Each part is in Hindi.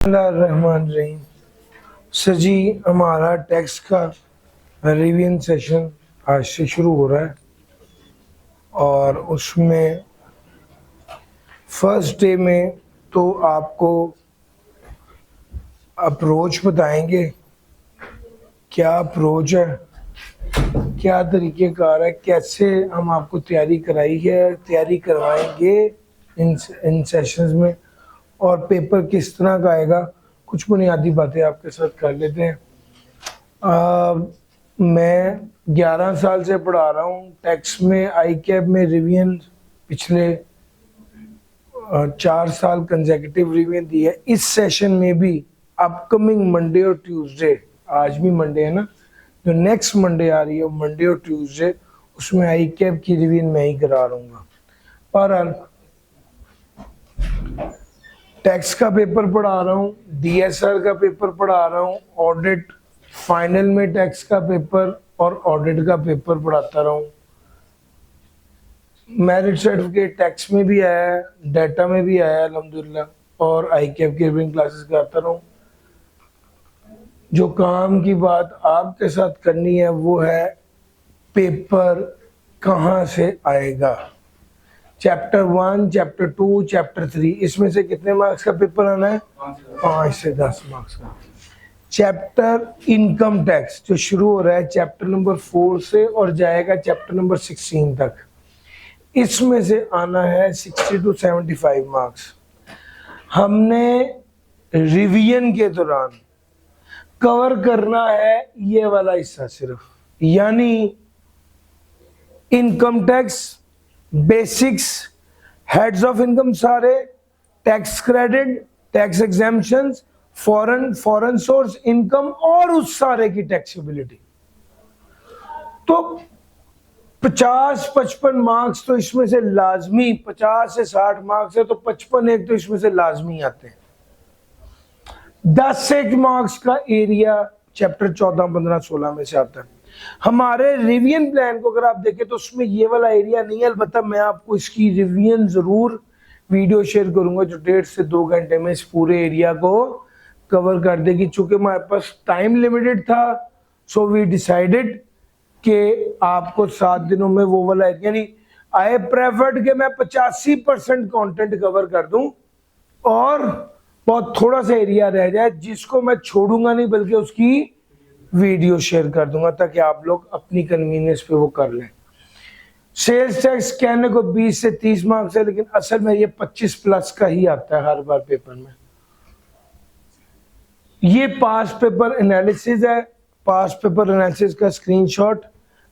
बिस्मिल्लाहिर्रहमानिर्रहीम। सर जी, हमारा टैक्स का रिवीजन सेशन आज से शुरू हो रहा है और उसमें फर्स्ट डे में तो आपको अप्रोच बताएंगे, क्या अप्रोच है, क्या तरीक़ेकार है, कैसे हम आपको तैयारी करवाएंगे इन सेशंस में, और पेपर किस तरह का आएगा। कुछ बुनियादी बातें आपके साथ कर लेते हैं। मैं 11 साल से पढ़ा रहा हूँ टैक्स में, आई कैब में रिवीजन पिछले 4 साल कंसेक्यूटिव रिवीजन दी है। इस सेशन में भी अपकमिंग मंडे और ट्यूसडे, आज भी मंडे है ना, जो नेक्स्ट मंडे आ रही है मंडे और ट्यूसडे, उसमें आई कैब की रिवीजन मैं ही करा रहूँगा। बहरहाल टैक्स का पेपर पढ़ा रहा हूँ, डीएसआर का पेपर पढ़ा रहा हूँ, ऑडिट फाइनल में टैक्स का पेपर और ऑडिट का पेपर पढ़ाता रहा हूँ। मेरिट सर्टिफिकेट टैक्स में भी आया है, डाटा में भी आया है अल्हम्दुलिल्लाह, और आई कैब की रिवीजन क्लासेस कराता रहा हूँ। जो काम की बात आपके साथ करनी है वो है पेपर कहाँ से आएगा। चैप्टर 1, चैप्टर 2, चैप्टर 3, इसमें से कितने मार्क्स का पेपर आना है? 5 से 10 मार्क्स का। चैप्टर इनकम टैक्स जो शुरू हो रहा है चैप्टर नंबर 4 से और जाएगा चैप्टर नंबर 16 तक, इसमें से आना है 60 to 75 मार्क्स। हमने रिवीजन के दौरान कवर करना है ये वाला हिस्सा सिर्फ, यानी income tax basics, heads of income सारे, tax credit, tax exemptions, foreign source income और उस सारे की टैक्सेबिलिटी। तो 50-55 मार्क्स तो इसमें से लाजमी, 50 से 60 मार्क्स है तो 55 एक तो इसमें से लाजमी आते हैं। 10 एक मार्क्स का एरिया चैप्टर 14, 15, 16 में से आता है। हमारे रिवीजन प्लान को अगर आप देखें तो उसमें ये वाला एरिया नहीं है, अलबत्ता मैं आपको इसकी रिवीजन जरूर वीडियो शेयर करूंगा जो 1.5 से 2 घंटे में इस पूरे एरिया को कवर कर देगी। चूंकि हमारे पास टाइम लिमिटेड था, सो वी डिसाइडेड कि आपको 7 दिनों में वो वाला एरिया नहीं, आई प्रेफर्ड कि मैं 85% कंटेंट कवर कर दूं और बहुत थोड़ा सा एरिया रह जाए जिसको मैं छोड़ूंगा नहीं बल्कि उसकी वीडियो शेयर कर दूंगा ताकि आप लोग अपनी कन्वीनियंस पे वो कर लें। सेल्स टैक्स कहने को 20 से 30 मार्क्स है, लेकिन असल में ये 25 प्लस का ही आता है हर बार पेपर में। ये पास पेपर एनालिसिस है, पास पेपर एनालिसिस का स्क्रीनशॉट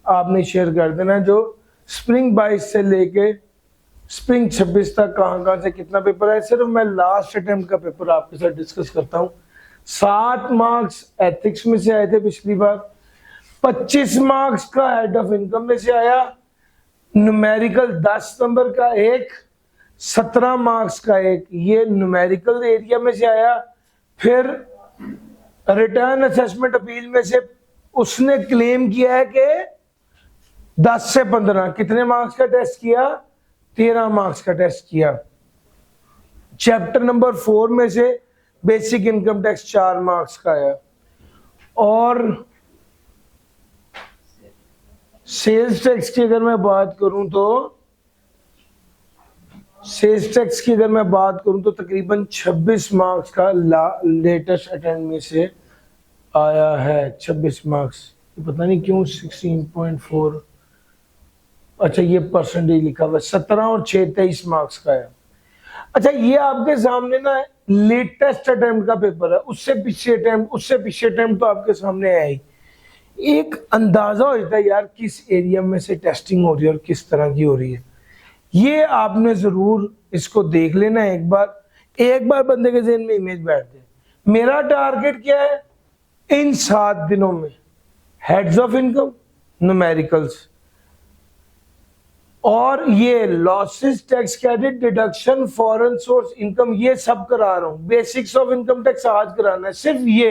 आपने शेयर कर देना है, जो स्प्रिंग 22 से लेके स्प्रिंग 26 तक कहाँ से कितना पेपर है। सिर्फ मैं लास्ट अटेम्प्ट का पेपर आपके साथ डिस्कस करता हूँ। 7 मार्क्स एथिक्स में से आए थे पिछली बार, 25 मार्क्स का हेड ऑफ इनकम में से आया, न्यूमेरिकल 10 नंबर का एक, 17 मार्क्स का एक, ये न्यूमेरिकल एरिया में से आया। फिर रिटर्न असेसमेंट अपील में से उसने क्लेम किया है कि 10 से 15 कितने मार्क्स का टेस्ट किया? 13 मार्क्स का टेस्ट किया। चैप्टर नंबर 4 में से बेसिक इनकम टैक्स 4 मार्क्स का है। और सेल्स टैक्स की अगर मैं बात करूं तो तकरीबन 26 मार्क्स का लेटेस्ट अटेम्प्ट में से आया है। 26 मार्क्स, पता नहीं क्यों 16.4, अच्छा ये परसेंटेज लिखा हुआ, 17 और 6 23 मार्क्स का है। अच्छा, ये आपके सामने ना लेटेस्ट अटेम्प्ट का पेपर है, उससे पीछे अटेम्प्ट तो आपके सामने है ही। एक अंदाजा हो जाता है यार किस एरिया में से टेस्टिंग हो रही है और किस तरह की हो रही है। ये आपने जरूर इसको देख लेना एक बार बंदे के ज़हन में इमेज बैठ जाए। मेरा टारगेट क्या है इन 7 दिनों में? हेड्स ऑफ इनकम, न्यूमेरिकल्स, और ये losses, tax credit, deduction, foreign source income, ये सब करा रहा हूं। बेसिक्स ऑफ इनकम टैक्स आज कराना है, सिर्फ ये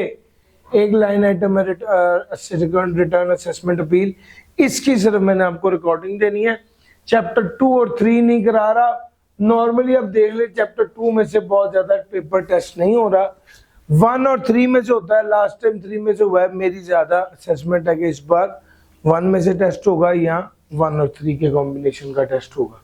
एक लाइन आइटम है रिटर्न असेसमेंट अपील, इसकी सिर्फ मैंने आपको रिकॉर्डिंग देनी है। चैप्टर 2 और 3 नहीं करा रहा। नॉर्मली अब देख ले चैप्टर 2 में से बहुत ज्यादा पेपर टेस्ट नहीं हो रहा, 1 और 3 में से होता है, लास्ट टाइम 3 में से हुआ है। मेरी ज़्यादा असेसमेंट है कि इस बार 1 में से टेस्ट होगा या 1 और 3 के कॉम्बिनेशन का टेस्ट होगा।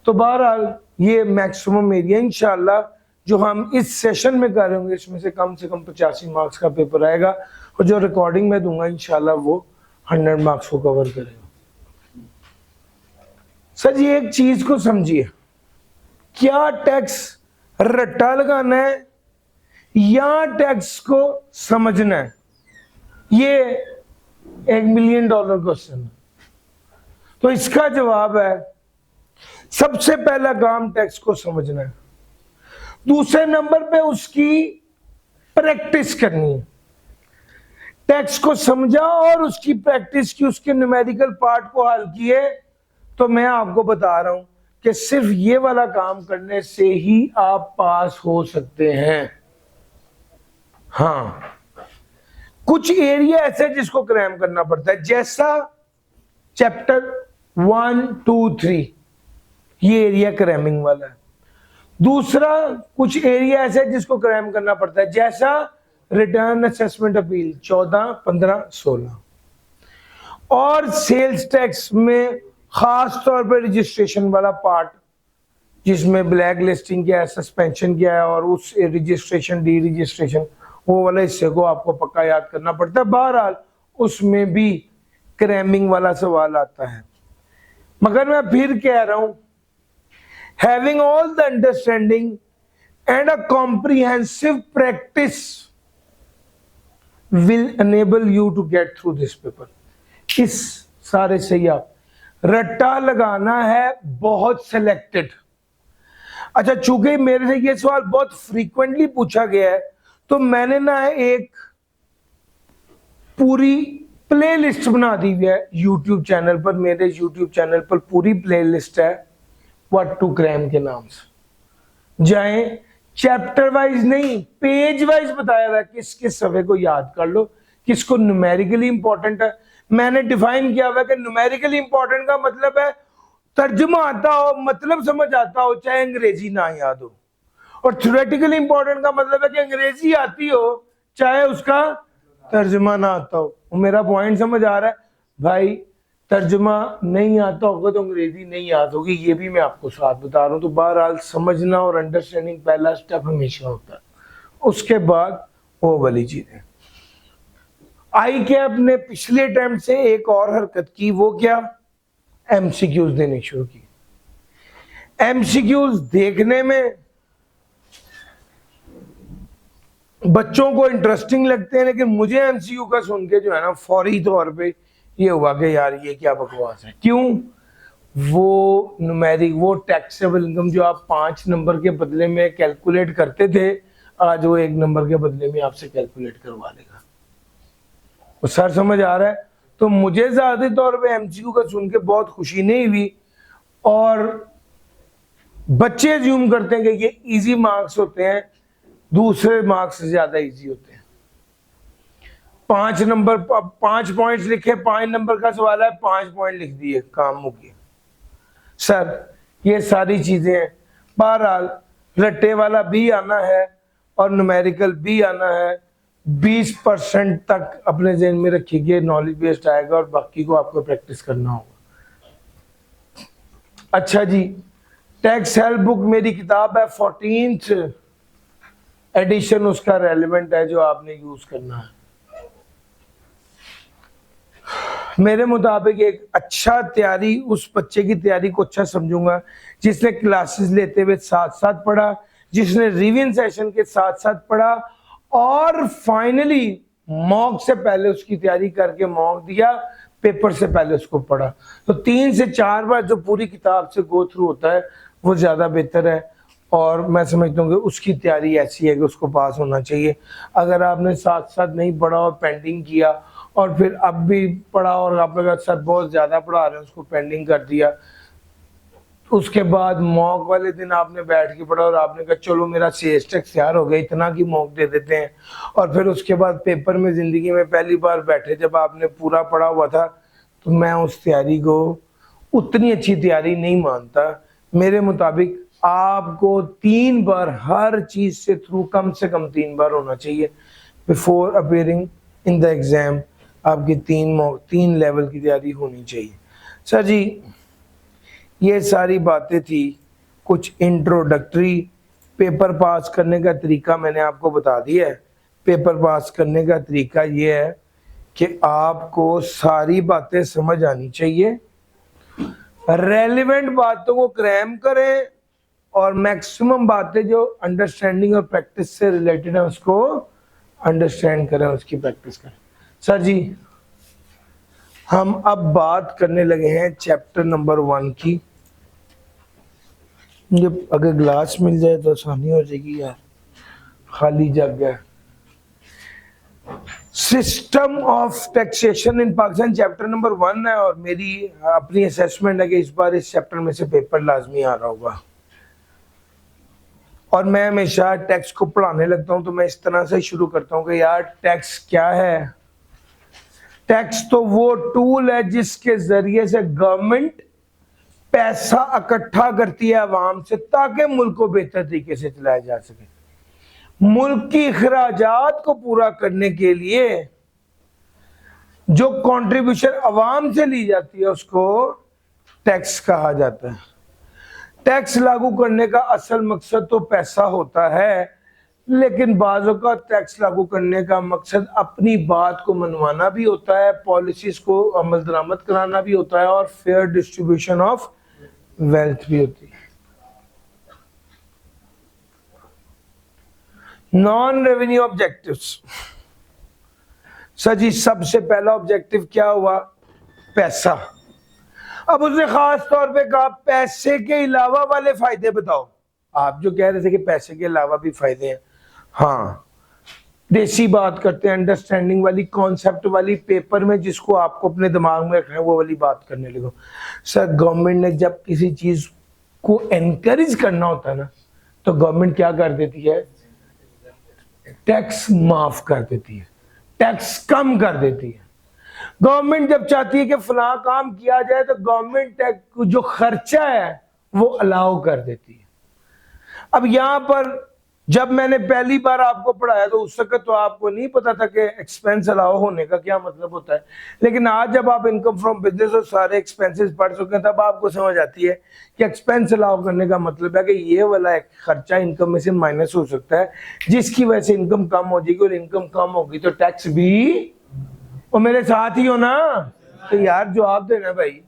तो बहरहाल ये मैक्सिमम एरिया इंशाल्लाह जो हम इस सेशन में कर रहे होंगे इसमें से कम 85 मार्क्स का पेपर आएगा, और जो रिकॉर्डिंग में दूंगा इंशाल्लाह वो 100 मार्क्स को कवर करेगा। सर जी एक चीज को समझिए, क्या टैक्स रट्टा लगाना है या टैक्स को समझना है? ये $1 मिलियन क्वेश्चन है। तो इसका जवाब है सबसे पहला काम टैक्स को समझना है, दूसरे नंबर पे उसकी प्रैक्टिस करनी है। टैक्स को समझा और उसकी प्रैक्टिस की, उसके न्यूमेरिकल पार्ट को हल किए, तो मैं आपको बता रहा हूं कि सिर्फ ये वाला काम करने से ही आप पास हो सकते हैं। हाँ, कुछ एरिया ऐसे जिसको क्रैम करना पड़ता है, जैसा चैप्टर 1, 2, 3 ये एरिया क्रैमिंग वाला है। दूसरा कुछ एरिया ऐसे जिसको क्रैम करना पड़ता है, जैसा रिटर्न असेसमेंट अपील 14, 15, 16, और सेल्स टैक्स में खास तौर पर रजिस्ट्रेशन वाला पार्ट जिसमें ब्लैक लिस्टिंग क्या है, सस्पेंशन क्या है, और उस रजिस्ट्रेशन डी रजिस्ट्रेशन वो वाले हिस्से को आपको पक्का याद करना पड़ता है। बहरहाल उसमें भी क्रैमिंग वाला सवाल आता है, मगर मैं फिर कह रहा हूं, having all the understanding and a comprehensive practice will enable you to get through this paper। इस सारे से ही आप रट्टा लगाना है बहुत सिलेक्टेड। अच्छा, चूंकि मेरे से ये सवाल बहुत फ्रीक्वेंटली पूछा गया है, तो मैंने ना एक पूरी प्लेलिस्ट बना दी हुई है यूट्यूब चैनल पर। मेरे यूट्यूब चैनल पर पूरी प्लेलिस्ट है व्हाट टू क्रैम के नाम से। जाएं, चैप्टर वाइज नहीं पेज वाइज बताया हुआ है, किस किस सफ़े को याद कर लो, किसको न्यूमेरिकली इंपॉर्टेंट है। मैंने डिफाइन किया हुआ है कि न्यूमेरिकली इंपॉर्टेंट का मतलब है तर्जुमा आता हो, मतलब समझ आता हो, चाहे अंग्रेजी ना याद हो। और थ्योरेटिकली इंपॉर्टेंट का मतलब है कि अंग्रेजी आती हो चाहे उसका तर्जुमा ना आता हो। मेरा पॉइंट समझ आ रहा है भाई? तर्जुमा नहीं आता होगा तो अंग्रेजी नहीं याद होगी, ये भी मैं आपको साथ बता रहा हूँ। तो बहरहाल समझना और अंडरस्टैंडिंग पहला स्टेप हमेशा होता है, उसके बाद वो वाली चीजें। आई कैप ने पिछले अटेम्प्ट से एक और हरकत की, वो क्या? एमसीक्यूज देने शुरू की। एमसीक्यूज देखने में बच्चों को इंटरेस्टिंग लगते हैं, लेकिन मुझे एमसीक्यू का सुन के जो है ना फौरी तौर पे ये हुआ कि यार ये क्या बकवास है। क्यों? वो न्यूमेरिक, वो टैक्सेबल इनकम जो आप 5 नंबर के बदले में कैलकुलेट करते थे, आज वो 1 नंबर के बदले में आपसे कैलकुलेट करवा लेगा। तो सर समझ आ रहा है? तो मुझे ज्यादा तौर पे एमसीक्यू का सुन के बहुत खुशी नहीं हुई, और बच्चे अज्यूम करते हैं कि ये इजी मार्क्स होते हैं, दूसरे मार्क्स से ज्यादा इजी होते हैं। 5 नंबर 5 पॉइंट्स लिखे, 5 नंबर का सवाल है, 5 पॉइंट लिख दिए, काम हो गया। सर ये सारी चीजें हैं। बहरहाल रट्टे वाला भी आना है और न्यूमेरिकल भी आना है। 20% तक अपने ज़हन में रखिए, नॉलेज बेस्ड आएगा, और बाकी को आपको प्रैक्टिस करना होगा। अच्छा जी, टैक्स हेल्प बुक मेरी किताब है, 14th एडिशन उसका रेलेवेंट है जो आपने यूज करना है। मेरे मुताबिक एक अच्छा तैयारी, उस बच्चे की तैयारी को अच्छा समझूंगा जिसने क्लासेस लेते हुए साथ साथ पढ़ा, जिसने रिवीजन सेशन के साथ साथ पढ़ा, और फाइनली मॉक से पहले उसकी तैयारी करके मॉक दिया, पेपर से पहले उसको पढ़ा। तो 3 से 4 बार जो पूरी किताब से गो थ्रू होता है वो ज़्यादा बेहतर है, और मैं समझता हूँ कि उसकी तैयारी ऐसी है कि उसको पास होना चाहिए। अगर आपने साथ साथ नहीं पढ़ा और पेंडिंग किया, और फिर अब भी पढ़ा और आप लोग सर बहुत ज़्यादा पढ़ा रहे हैं, उसको पेंडिंग कर दिया, उसके बाद मॉक वाले दिन आपने बैठ के पढ़ा और आपने कहा चलो मेरा सीएस टेक्स तैयार हो गया, इतना की मॉक दे देते हैं, और फिर उसके बाद पेपर में ज़िंदगी में पहली बार बैठे जब आपने पूरा पढ़ा हुआ था, तो मैं उस तैयारी को उतनी अच्छी तैयारी नहीं मानता। मेरे मुताबिक आपको 3 बार हर चीज से थ्रू कम से कम 3 बार होना चाहिए before appearing in the exam. आपकी 3 लेवल की तैयारी होनी चाहिए। सर जी ये सारी बातें थी कुछ इंट्रोडक्टरी। पेपर पास करने का तरीका मैंने आपको बता दिया है। पेपर पास करने का तरीका ये है कि आपको सारी बातें समझ आनी चाहिए, रेलेवेंट बातों को क्रैम करें और मैक्सिमम बातें जो अंडरस्टैंडिंग और प्रैक्टिस से रिलेटेड है उसको अंडरस्टैंड करें, उसकी प्रैक्टिस करें। सर जी हम अब बात करने लगे हैं चैप्टर नंबर 1 की। मुझे अगर ग्लास मिल जाए तो आसानी हो जाएगी यार, खाली जग है। System of taxation in Pakistan chapter number 1 है और मेरी अपनी असेसमेंट है कि इस बार इस चैप्टर में से पेपर लाजमी आ रहा होगा। और मैं हमेशा टैक्स को पढ़ाने लगता हूं तो मैं इस तरह से शुरू करता हूं कि यार टैक्स क्या है। टैक्स तो वो टूल है जिसके जरिए से गवर्नमेंट पैसा इकट्ठा करती है आवाम से ताकि मुल्क को बेहतर तरीके से चलाया जा सके। मुल्क की अखराजात को पूरा करने के लिए जो कंट्रीब्यूशन आवाम से ली जाती है उसको टैक्स कहा जाता है। टैक्स लागू करने का असल मकसद तो पैसा होता है, लेकिन बाज़ों का टैक्स लागू करने का मकसद अपनी बात को मनवाना भी होता है, पॉलिसीज को अमल दरामद कराना भी होता है और फेयर डिस्ट्रीब्यूशन ऑफ वेल्थ भी होती है। Non revenue objectives. सर जी सबसे पहला ऑब्जेक्टिव क्या हुआ? पैसा। अब उसने खास तौर पे कहा पैसे के अलावा वाले फायदे बताओ। आप जो कह रहे थे कि पैसे के अलावा भी फायदे हैं, हाँ देसी बात करते हैं, अंडरस्टैंडिंग वाली, कॉन्सेप्ट वाली, पेपर में जिसको आपको अपने दिमाग में रखना है वो वाली बात करने लगो। सर गवर्नमेंट ने जब किसी चीज को एनकरेज करना होता है ना तो गवर्नमेंट क्या कर देती है? टैक्स माफ कर देती है, टैक्स कम कर देती है। गवर्नमेंट जब चाहती है कि फला काम किया जाए तो गवर्नमेंट टैक्स जो खर्चा है वो अलाउ कर देती है। अब यहां पर जब मैंने पहली बार आपको पढ़ाया तो उस वक्त तो आपको नहीं पता था कि एक्सपेंस अलाउ होने का क्या मतलब होता है, लेकिन आज जब आप इनकम फ्रॉम बिजनेस और सारे एक्सपेंसेस पढ़ चुके हैं तब आपको समझ आती है कि एक्सपेंस अलाउ करने का मतलब है कि ये वाला एक खर्चा इनकम में से माइनस हो सकता है जिसकी वजह से इनकम कम हो जाएगी और इनकम कम होगी तो टैक्स भी। और मेरे साथ ही हो ना तो यार जवाब देना भाई,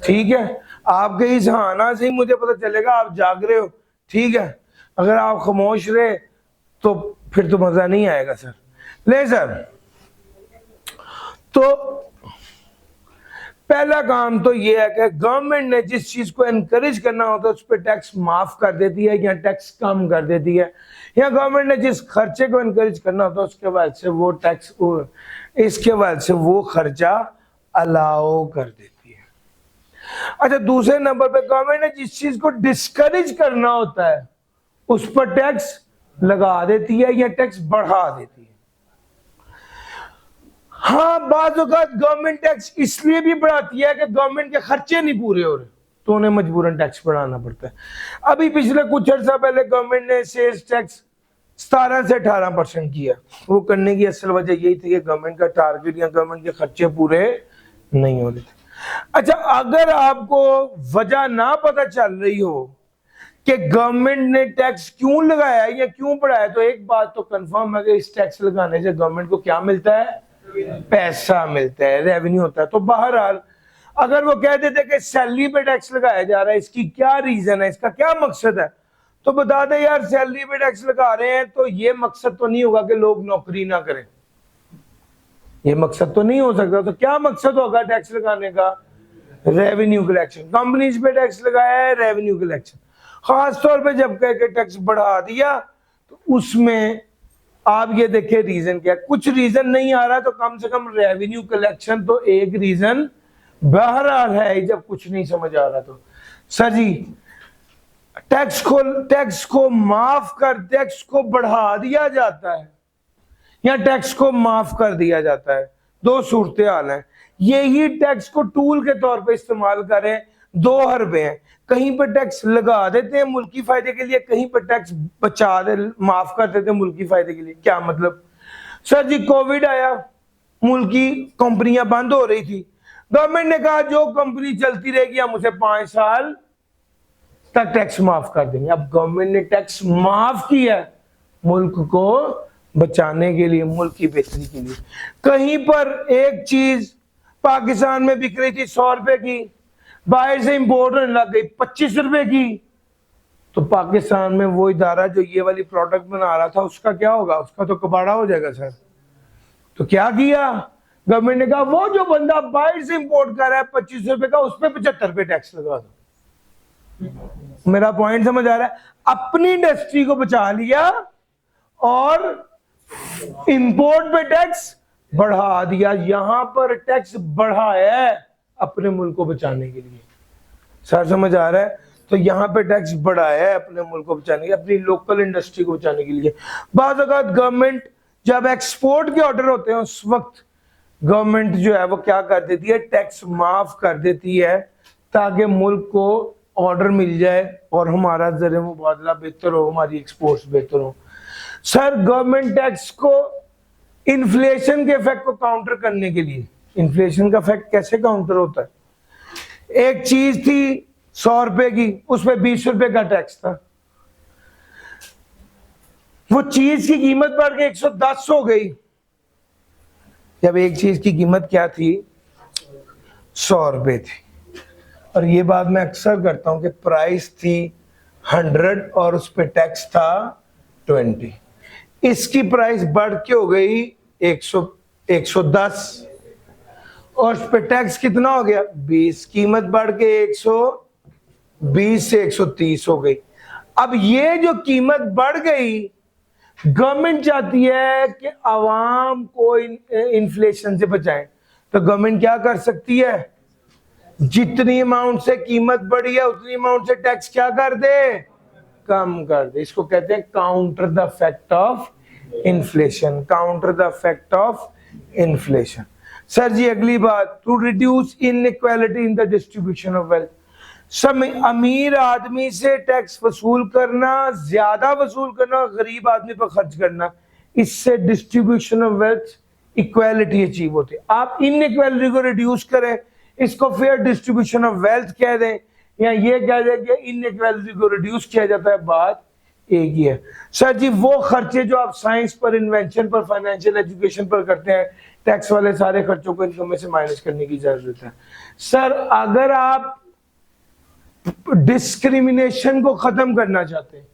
ठीक है? आपके इस हाना से ही मुझे पता चलेगा आप जाग रहे हो, ठीक है? अगर आप खामोश रहे तो फिर तो मजा नहीं आएगा सर। ले सर तो पहला काम तो ये है कि गवर्नमेंट ने जिस चीज को एनकरेज करना होता है उस पर टैक्स माफ कर देती है या टैक्स कम कर देती है, या गवर्नमेंट ने जिस खर्चे को एनकरेज करना होता है उसके बाद से वो टैक्स इसके बाद से वो खर्चा अलाउ कर देती है। अच्छा दूसरे नंबर पे गवर्नमेंट ने जिस चीज को डिस्करेज करना होता है उस पर टैक्स लगा देती है या टैक्स बढ़ा देती है। हाँ बाज़ औक़ात गवर्नमेंट टैक्स इसलिए भी बढ़ाती है कि गवर्नमेंट के खर्चे नहीं पूरे हो रहे तो उन्हें मजबूरन टैक्स बढ़ाना पड़ता है। अभी पिछले कुछ अर्सा पहले गवर्नमेंट ने सेल्स टैक्स 17 से 18% किया। वो करने की असल वजह यही थी कि गवर्नमेंट का टारगेट या गवर्नमेंट के खर्चे पूरे नहीं हो रहे थे। अच्छा अगर आपको वजह ना पता चल रही हो कि गवर्नमेंट ने टैक्स क्यों लगाया या क्यों बढ़ाया तो एक बात तो कंफर्म है कि इस टैक्स लगाने से गवर्नमेंट को क्या मिलता है? पैसा मिलता है, रेवेन्यू होता है। तो बहरहाल अगर वो कह देते कि सैलरी पे टैक्स लगाया जा रहा है इसकी क्या रीजन है, इसका क्या मकसद है, तो बता दे यार सैलरी पे टैक्स लगा रहे हैं तो ये मकसद तो नहीं होगा कि लोग नौकरी ना करें, ये मकसद तो नहीं हो सकता। तो क्या मकसद होगा टैक्स लगाने का? Revenue collection. कंपनीज पे टैक्स लगाया है, रेवेन्यू कलेक्शन। खासतौर पे जब कह के टैक्स बढ़ा दिया तो उसमें आप ये देखिए रीजन क्या, कुछ रीजन नहीं आ रहा तो कम से कम रेवेन्यू कलेक्शन तो एक रीजन बहरहाल है जब कुछ नहीं समझ आ रहा तो। सर जी टैक्स को माफ कर, टैक्स को बढ़ा दिया जाता है या टैक्स को माफ कर दिया जाता है, दो सूरत हाल है। यही टैक्स को टूल के तौर पे इस्तेमाल करें 2 अरब हैं, कहीं पर टैक्स लगा देते हैं मुल्की फायदे के लिए, कहीं पर टैक्स बचा दे, माफ कर देते हैं मुल्की फायदे के लिए। क्या मतलब? सर जी कोविड आया, मुल्की कंपनियां बंद हो रही थी, गवर्नमेंट ने कहा जो कंपनी चलती रहेगी हम उसे 5 साल तक टैक्स माफ कर देंगे। अब गवर्नमेंट ने टैक्स माफ किया मुल्क को बचाने के लिए, मुल्क की बेहतरी के लिए। कहीं पर एक चीज पाकिस्तान में बिक रही थी 100 रुपए की, बाहर से इंपोर्ट होने लग गई 25 रुपए की, तो पाकिस्तान में वो इदारा जो ये वाली प्रोडक्ट बना रहा था उसका क्या होगा? उसका तो कबाड़ा हो जाएगा सर। तो क्या किया गवर्नमेंट ने? कहा वो जो बंदा बाहर से इंपोर्ट कर रहा है 25 रुपए का, उस पर 75 रुपए टैक्स लगा दो। मेरा पॉइंट समझ आ रहा है? अपनी इंडस्ट्री को बचा लिया और इंपोर्ट पे टैक्स बढ़ा दिया। यहां पर टैक्स बढ़ाया है अपने मुल्क को बचाने के लिए। सर समझ आ रहा है? तो यहाँ पे टैक्स बढ़ाया है अपने मुल्क को बचाने के लिए, अपनी लोकल इंडस्ट्री को बचाने के लिए। बाद अगर गवर्नमेंट जब एक्सपोर्ट के ऑर्डर होते हैं उस वक्त गवर्नमेंट जो है वो क्या कर देती है? टैक्स माफ कर देती है ताकि मुल्क को ऑर्डर मिल जाए और हमारा ज़रिए मुबादला बेहतर हो, हमारी एक्सपोर्ट्स बेहतर हो। सर गवर्नमेंट टैक्स को इन्फ्लेशन के इफेक्ट को काउंटर करने के लिए, इन्फ्लेशन का इफेक्ट कैसे काउंटर होता है? एक चीज थी 100 रुपए की, उसमें 20 रुपए का टैक्स था, वो चीज की कीमत बढ़ के 110 हो गई। जब एक चीज की कीमत क्या थी? 100 रुपए थी, और ये बात मैं अक्सर करता हूं कि प्राइस थी 100 और उस पर टैक्स था 20। इसकी प्राइस बढ़ के हो गई 110 और उस पर टैक्स कितना हो गया? 20। कीमत बढ़ के 120 से 130 हो गई। अब ये जो कीमत बढ़ गई, गवर्नमेंट चाहती है कि आवाम को इन्फ्लेशन से बचाएं, तो गवर्नमेंट क्या कर सकती है? जितनी अमाउंट से कीमत बढ़ी है उतनी अमाउंट से टैक्स क्या कर दे? कम कर दे। इसको कहते हैं counter the effect of inflation, counter the effect of inflation. Sir ji अगली बात, to reduce inequality in the distribution of wealth. सब अमीर आदमी से टैक्स वसूल करना, ज्यादा वसूल करना, गरीब आदमी पर खर्च करना, इससे distribution of wealth equality achieve होती है। आप इनइक्वालिटी को रिड्यूस करें, इसको फेयर डिस्ट्रीब्यूशन ऑफ वेल्थ कह दें या ये कह दें कि इनइक्वालिटी को रिड्यूस किया जाता है, बात एक ही है। सर जी वो खर्चे जो आप साइंस पर, इन्वेंशन पर, फाइनेंशियल एजुकेशन पर करते हैं, टैक्स वाले सारे खर्चों को इनकम में से माइनस करने की जरूरत है। सर अगर आप डिस्क्रिमिनेशन को खत्म करना चाहते हैं,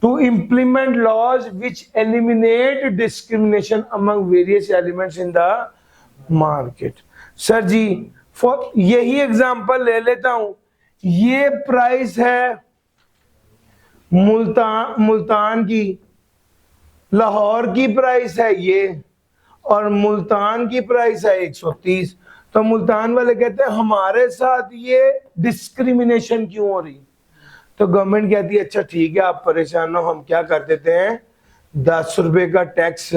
to implement laws which eliminate discrimination among various elements in the market. Sir ji for यही एग्जांपल ले लेता हूं, ये प्राइस है मुल्तान की, लाहौर की प्राइस है ये, और मुल्तान की प्राइस है 130। तो मुल्तान वाले कहते हैं हमारे साथ ये डिस्क्रिमिनेशन क्यों हो रही? तो गवर्नमेंट कहती है अच्छा ठीक है आप परेशान ना, हम क्या कर देते हैं 10 रुपए का टैक्स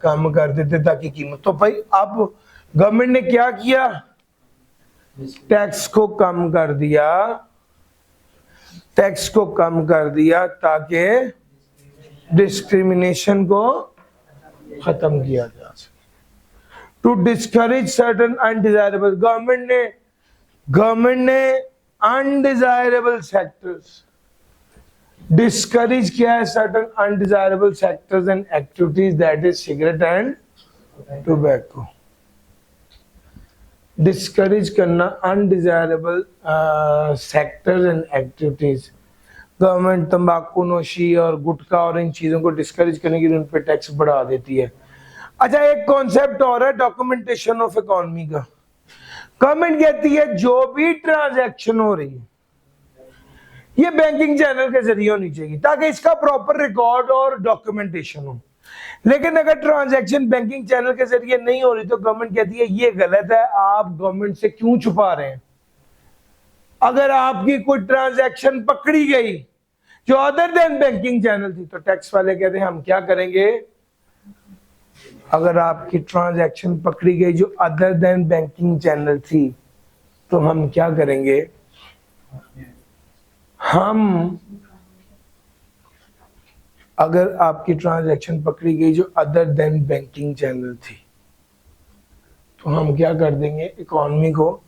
कम कर देते ताकि कीमत। तो भाई अब गवर्नमेंट ने क्या किया? टैक्स को कम कर दिया, टैक्स को कम कर दिया ताकि डिस्क्रिमिनेशन को खत्म किया जा सके। To discourage certain undesirable, government ने अनडिजायरेबल सेक्टर्स, डिस्करेज किया है certain undesirable sectors and activities, that is cigarette and tobacco. Discourage करना undesirable sectors and activities, government तंबाकू नोशी और गुटखा और इन चीजों को डिस्करेज करने के लिए उन पर टैक्स बढ़ा देती है। अच्छा एक कॉन्सेप्ट और है डॉक्यूमेंटेशन ऑफ इकोनॉमी का। गवर्नमेंट कहती है जो भी ट्रांजैक्शन हो रही है ये बैंकिंग चैनल के जरिए होनी चाहिए ताकि इसका प्रॉपर रिकॉर्ड और डॉक्यूमेंटेशन हो। लेकिन अगर ट्रांजैक्शन बैंकिंग चैनल के जरिए नहीं हो रही तो गवर्नमेंट कहती है ये गलत है, आप गवर्नमेंट से क्यों छुपा रहे हैं? अगर आपकी कोई ट्रांजैक्शन पकड़ी गई जो अदर देन बैंकिंग चैनल थी तो टैक्स वाले कहते हैं हम क्या करेंगे? अगर आपकी ट्रांजैक्शन पकड़ी गई जो अदर देन बैंकिंग चैनल थी तो हम क्या करेंगे? हम अगर आपकी ट्रांजैक्शन पकड़ी गई जो अदर देन बैंकिंग चैनल थी, तो हम क्या कर देंगे, इकोनॉमी को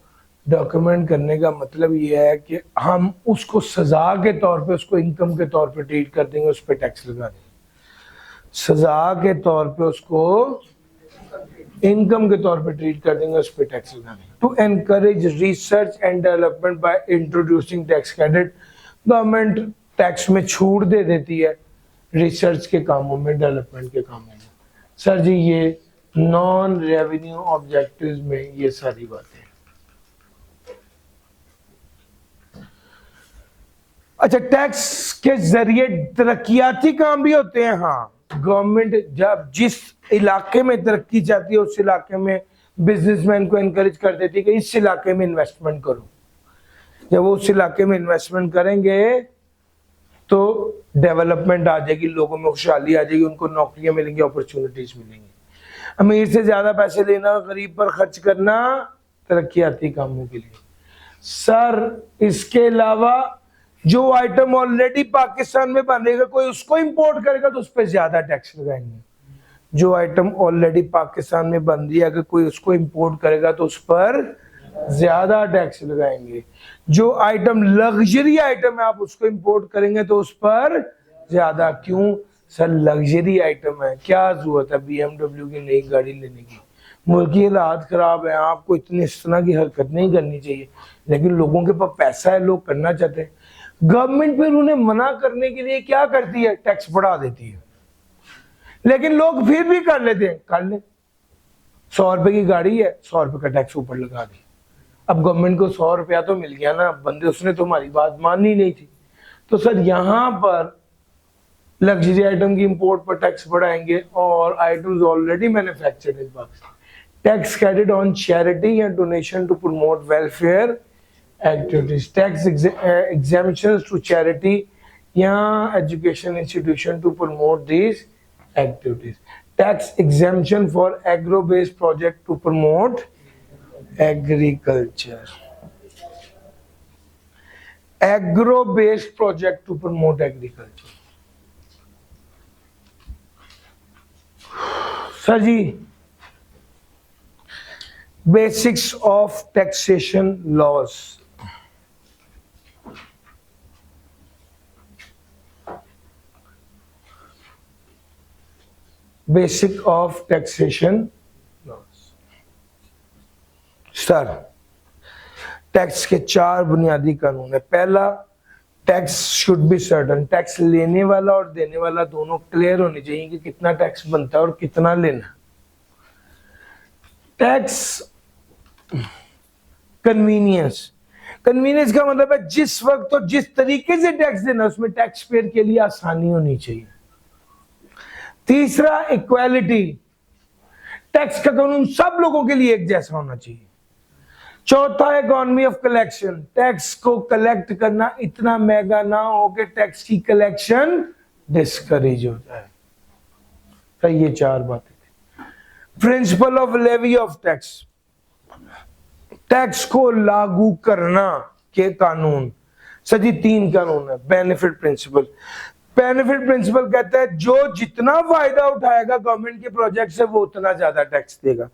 डॉक्यूमेंट करने का मतलब ये है कि हम उसको सजा के तौर पे, उसको इनकम के तौर पे ट्रीट कर देंगे, उस पर टैक्स लगा देंगे। सजा के तौर पे उसको इनकम के तौर पे ट्रीट कर देंगे, उस पर टैक्स लगा देंगे। To encourage research and development by introducing tax credit, government tax में छूट दे देती है रिसर्च के कामों में, डेवलपमेंट के कामों में। सर जी ये नॉन रेवेन्यू ऑब्जेक्टिव्स में ये सारी बातें। अच्छा, टैक्स के जरिए तरक्याती काम भी होते हैं। हाँ, गवर्नमेंट जब जिस इलाके में तरक्की चाहती है उस इलाके में बिजनेसमैन को एनकरेज कर देती है कि इस इलाके में इन्वेस्टमेंट करो। जब वो उस इलाके में इन्वेस्टमेंट करेंगे तो डेवलपमेंट आ जाएगी, लोगों में खुशहाली आ जाएगी, उनको नौकरियां मिलेंगी, अपॉर्चुनिटीज मिलेंगी। अमीर से ज्यादा पैसे लेना, गरीब पर खर्च करना तरक्याती कामों के लिए। सर इसके अलावा जो आइटम ऑलरेडी पाकिस्तान में बनेगा, कोई उसको इंपोर्ट करेगा तो उस पर ज्यादा टैक्स लगाएंगे। जो आइटम ऑलरेडी पाकिस्तान में बन रही है, अगर कोई उसको इंपोर्ट करेगा तो उस पर ज्यादा टैक्स लगाएंगे। जो आइटम लग्जरी आइटम है, आप उसको इंपोर्ट करेंगे तो उस पर ज्यादा। क्यों सर, लग्जरी आइटम है, क्या जरूरत है BMW की नई गाड़ी लेने की? मुल्क की हालात खराब है, आपको इतनी इस तरह की हरकत नहीं करनी चाहिए, लेकिन लोगों के पास पैसा है, लोग करना चाहते हैं। गवर्नमेंट फिर उन्हें मना करने के लिए क्या करती है, टैक्स बढ़ा देती है, लेकिन लोग फिर भी कर लेते हैं। कर ले, 100 रुपए की गाड़ी है, 100 रुपए का टैक्स ऊपर लगा दी। अब गवर्नमेंट को 100 रुपया तो मिल गया ना, बंदे उसने तो हमारी बात माननी नहीं थी। तो सर यहां पर लग्जरी आइटम की इंपोर्ट पर टैक्स बढ़ाएंगे और items already manufactured in Pakistan, tax credit on charity या donation to promote welfare activities, tax exemptions to charity या education institution to promote these activities, tax exemption for agro based project to promote agriculture, agro based project to promote agriculture। Sir ji basics of taxation laws, basic of taxation laws. Sir tax के 4 बुनियादी कानून है। पहला, tax should be certain, tax लेने वाला और देने वाला दोनों क्लियर होने चाहिए कि कितना टैक्स बनता है और कितना लेना। टैक्स कन्वीनियंस, कन्वीनियंस का मतलब है जिस वक्त और जिस तरीके से टैक्स देना, उसमें टैक्स पेयर के लिए आसानी होनी चाहिए। तीसरा, इक्वालिटी, टैक्स का कानून सब लोगों के लिए एक जैसा होना चाहिए। चौथा, इकोनॉमी ऑफ कलेक्शन, टैक्स को कलेक्ट करना इतना महंगा ना हो कि टैक्स की कलेक्शन डिस्करेज हो जाए। तो ये 4 बातें थी। Principle of levy of tax, tax को लागू करना के कानून। सर जी 3 कानून है। बेनिफिट प्रिंसिपल, बेनिफिट प्रिंसिपल कहता है जो जितना फायदा उठाएगा गवर्नमेंट के प्रोजेक्ट से वो उतना ज्यादा टैक्स देगा।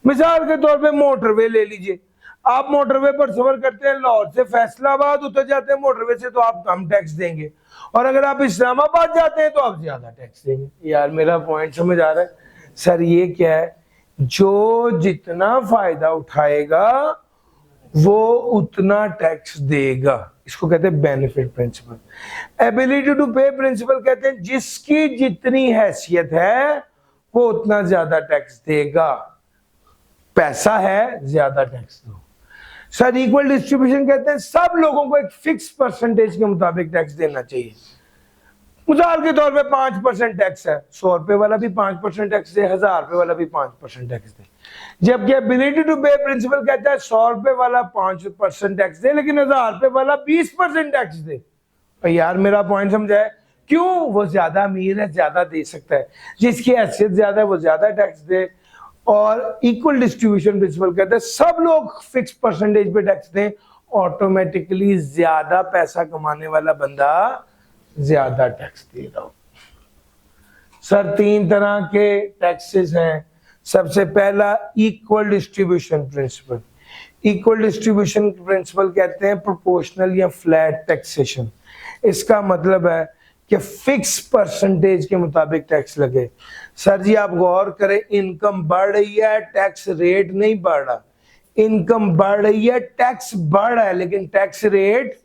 मिसाल के तौर पे मोटरवे ले लीजिए, आप मोटरवे पर सफर करते हैं, लाहौर से फैसलाबाद उतर जाते हैं मोटरवे से, तो आप कम टैक्स देंगे, और अगर आप इस्लामाबाद जाते हैं तो आप ज्यादा टैक्स देंगे। यार मेरा पॉइंट समझ आ रहा है? सर ये क्या है, जो जितना फायदा उठाएगा वो उतना टैक्स देगा, इसको कहते हैं benefit principal. Ability to pay principal कहते हैं जिसकी जितनी हैसियत है वो उतना ज्यादा टैक्स देगा, पैसा है ज्यादा टैक्स दो। सर इक्वल डिस्ट्रीब्यूशन कहते हैं सब लोगों को एक फिक्स परसेंटेज के मुताबिक टैक्स देना चाहिए। मिसाल के तौर पे 5% टैक्स है, 100 रुपए वाला भी 5% टैक्स दे, 1000 रुपए वाला भी 5% टैक्स दे। जबकि एबिलिटी टू पे प्रिंसिपल कहता है 100 रुपए वाला 5% टैक्स दे, लेकिन 1000 रुपए वाला 20% टैक्स दे। और यार मेरा पॉइंट समझा है? क्यों? वो ज्यादा अमीर है, ज्यादा दे सकता है, जिसकी हैसियत ज्यादा है वो ज्यादा टैक्स दे। और इक्वल डिस्ट्रीब्यूशन प्रिंसिपल कहता है सब लोग फिक्स परसेंटेज पे टैक्स दें ऑटोमेटिकली ज्यादा पैसा कमाने वाला बंदा ज्यादा टैक्स दे रहा हो। सर 3 तरह के टैक्सेस हैं। सबसे पहला equal distribution principle. Equal distribution principle कहते हैं प्रोपोर्शनल या फ्लैट टैक्सेशन। इसका मतलब है कि फिक्स परसेंटेज के मुताबिक टैक्स लगे। सर जी आप गौर करें, इनकम बढ़ रही है, टैक्स रेट नहीं बढ़ रहा। इनकम बढ़ रही है, टैक्स बढ़ रहा है, लेकिन टैक्स रेट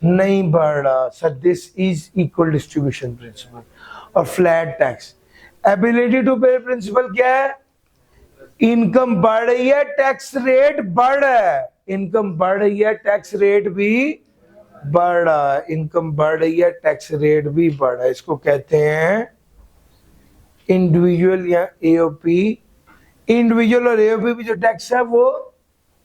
नहीं बढ़ रहा। Sir this is equal distribution principle. और flat tax ability to pay principle क्या है? इनकम बढ़ रही है, टैक्स रेट बढ़ रहा है। इनकम बढ़ रही है, टैक्स रेट भी बढ़ रहा है। इनकम बढ़ रही है, टैक्स रेट भी बढ़ रहा है। इसको कहते हैं इंडिविजुअल या एओपी। इंडिविजुअल और एओपी भी जो टैक्स है वो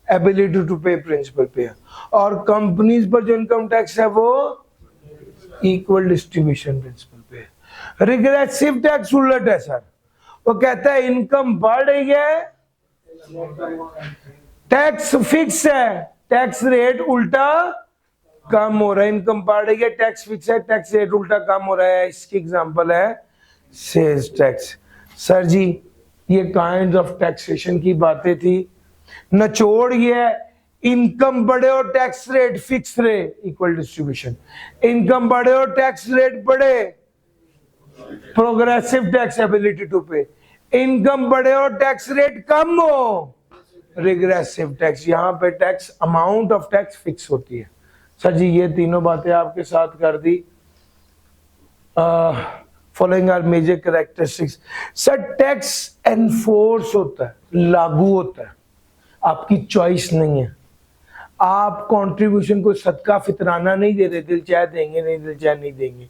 एबिलिटी टू पे प्रिंसिपल पे है, और कंपनीज पर जो इनकम टैक्स है वो इक्वल डिस्ट्रीब्यूशन प्रिंसिपल पे है। रिग्रेसिव टैक्स उलट है सर, वो कहता है इनकम बढ़ रही है, टैक्स फिक्स है, टैक्स रेट उल्टा कम हो रहा है। इनकम बढ़ रही है, टैक्स फिक्स है, टैक्स रेट उल्टा कम हो रहा है। इसकी एग्जांपल है सेल्स टैक्स। सर जी ये काइंड ऑफ टैक्सेशन की बातें थी। निचोड़ ये है, इनकम बढ़े और टैक्स रेट फिक्स रहे, इक्वल डिस्ट्रीब्यूशन। इनकम बढ़े और टैक्स रेट बढ़े, प्रोग्रेसिव टैक्स एबिलिटी टू पे। इनकम बढ़े और टैक्स रेट कम हो, रिग्रेसिव टैक्स। यहां पे tax amount of tax fix होती है। सर जी ये तीनों बातें आपके साथ कर दी। Following are major characteristics. Sir tax enforce होता है, लागू होता है, आपकी चॉइस नहीं है। आप कंट्रीब्यूशन को सदका फितराना नहीं दे रहे, दिल चाहे देंगे, नहीं दिल चाहे नहीं देंगे,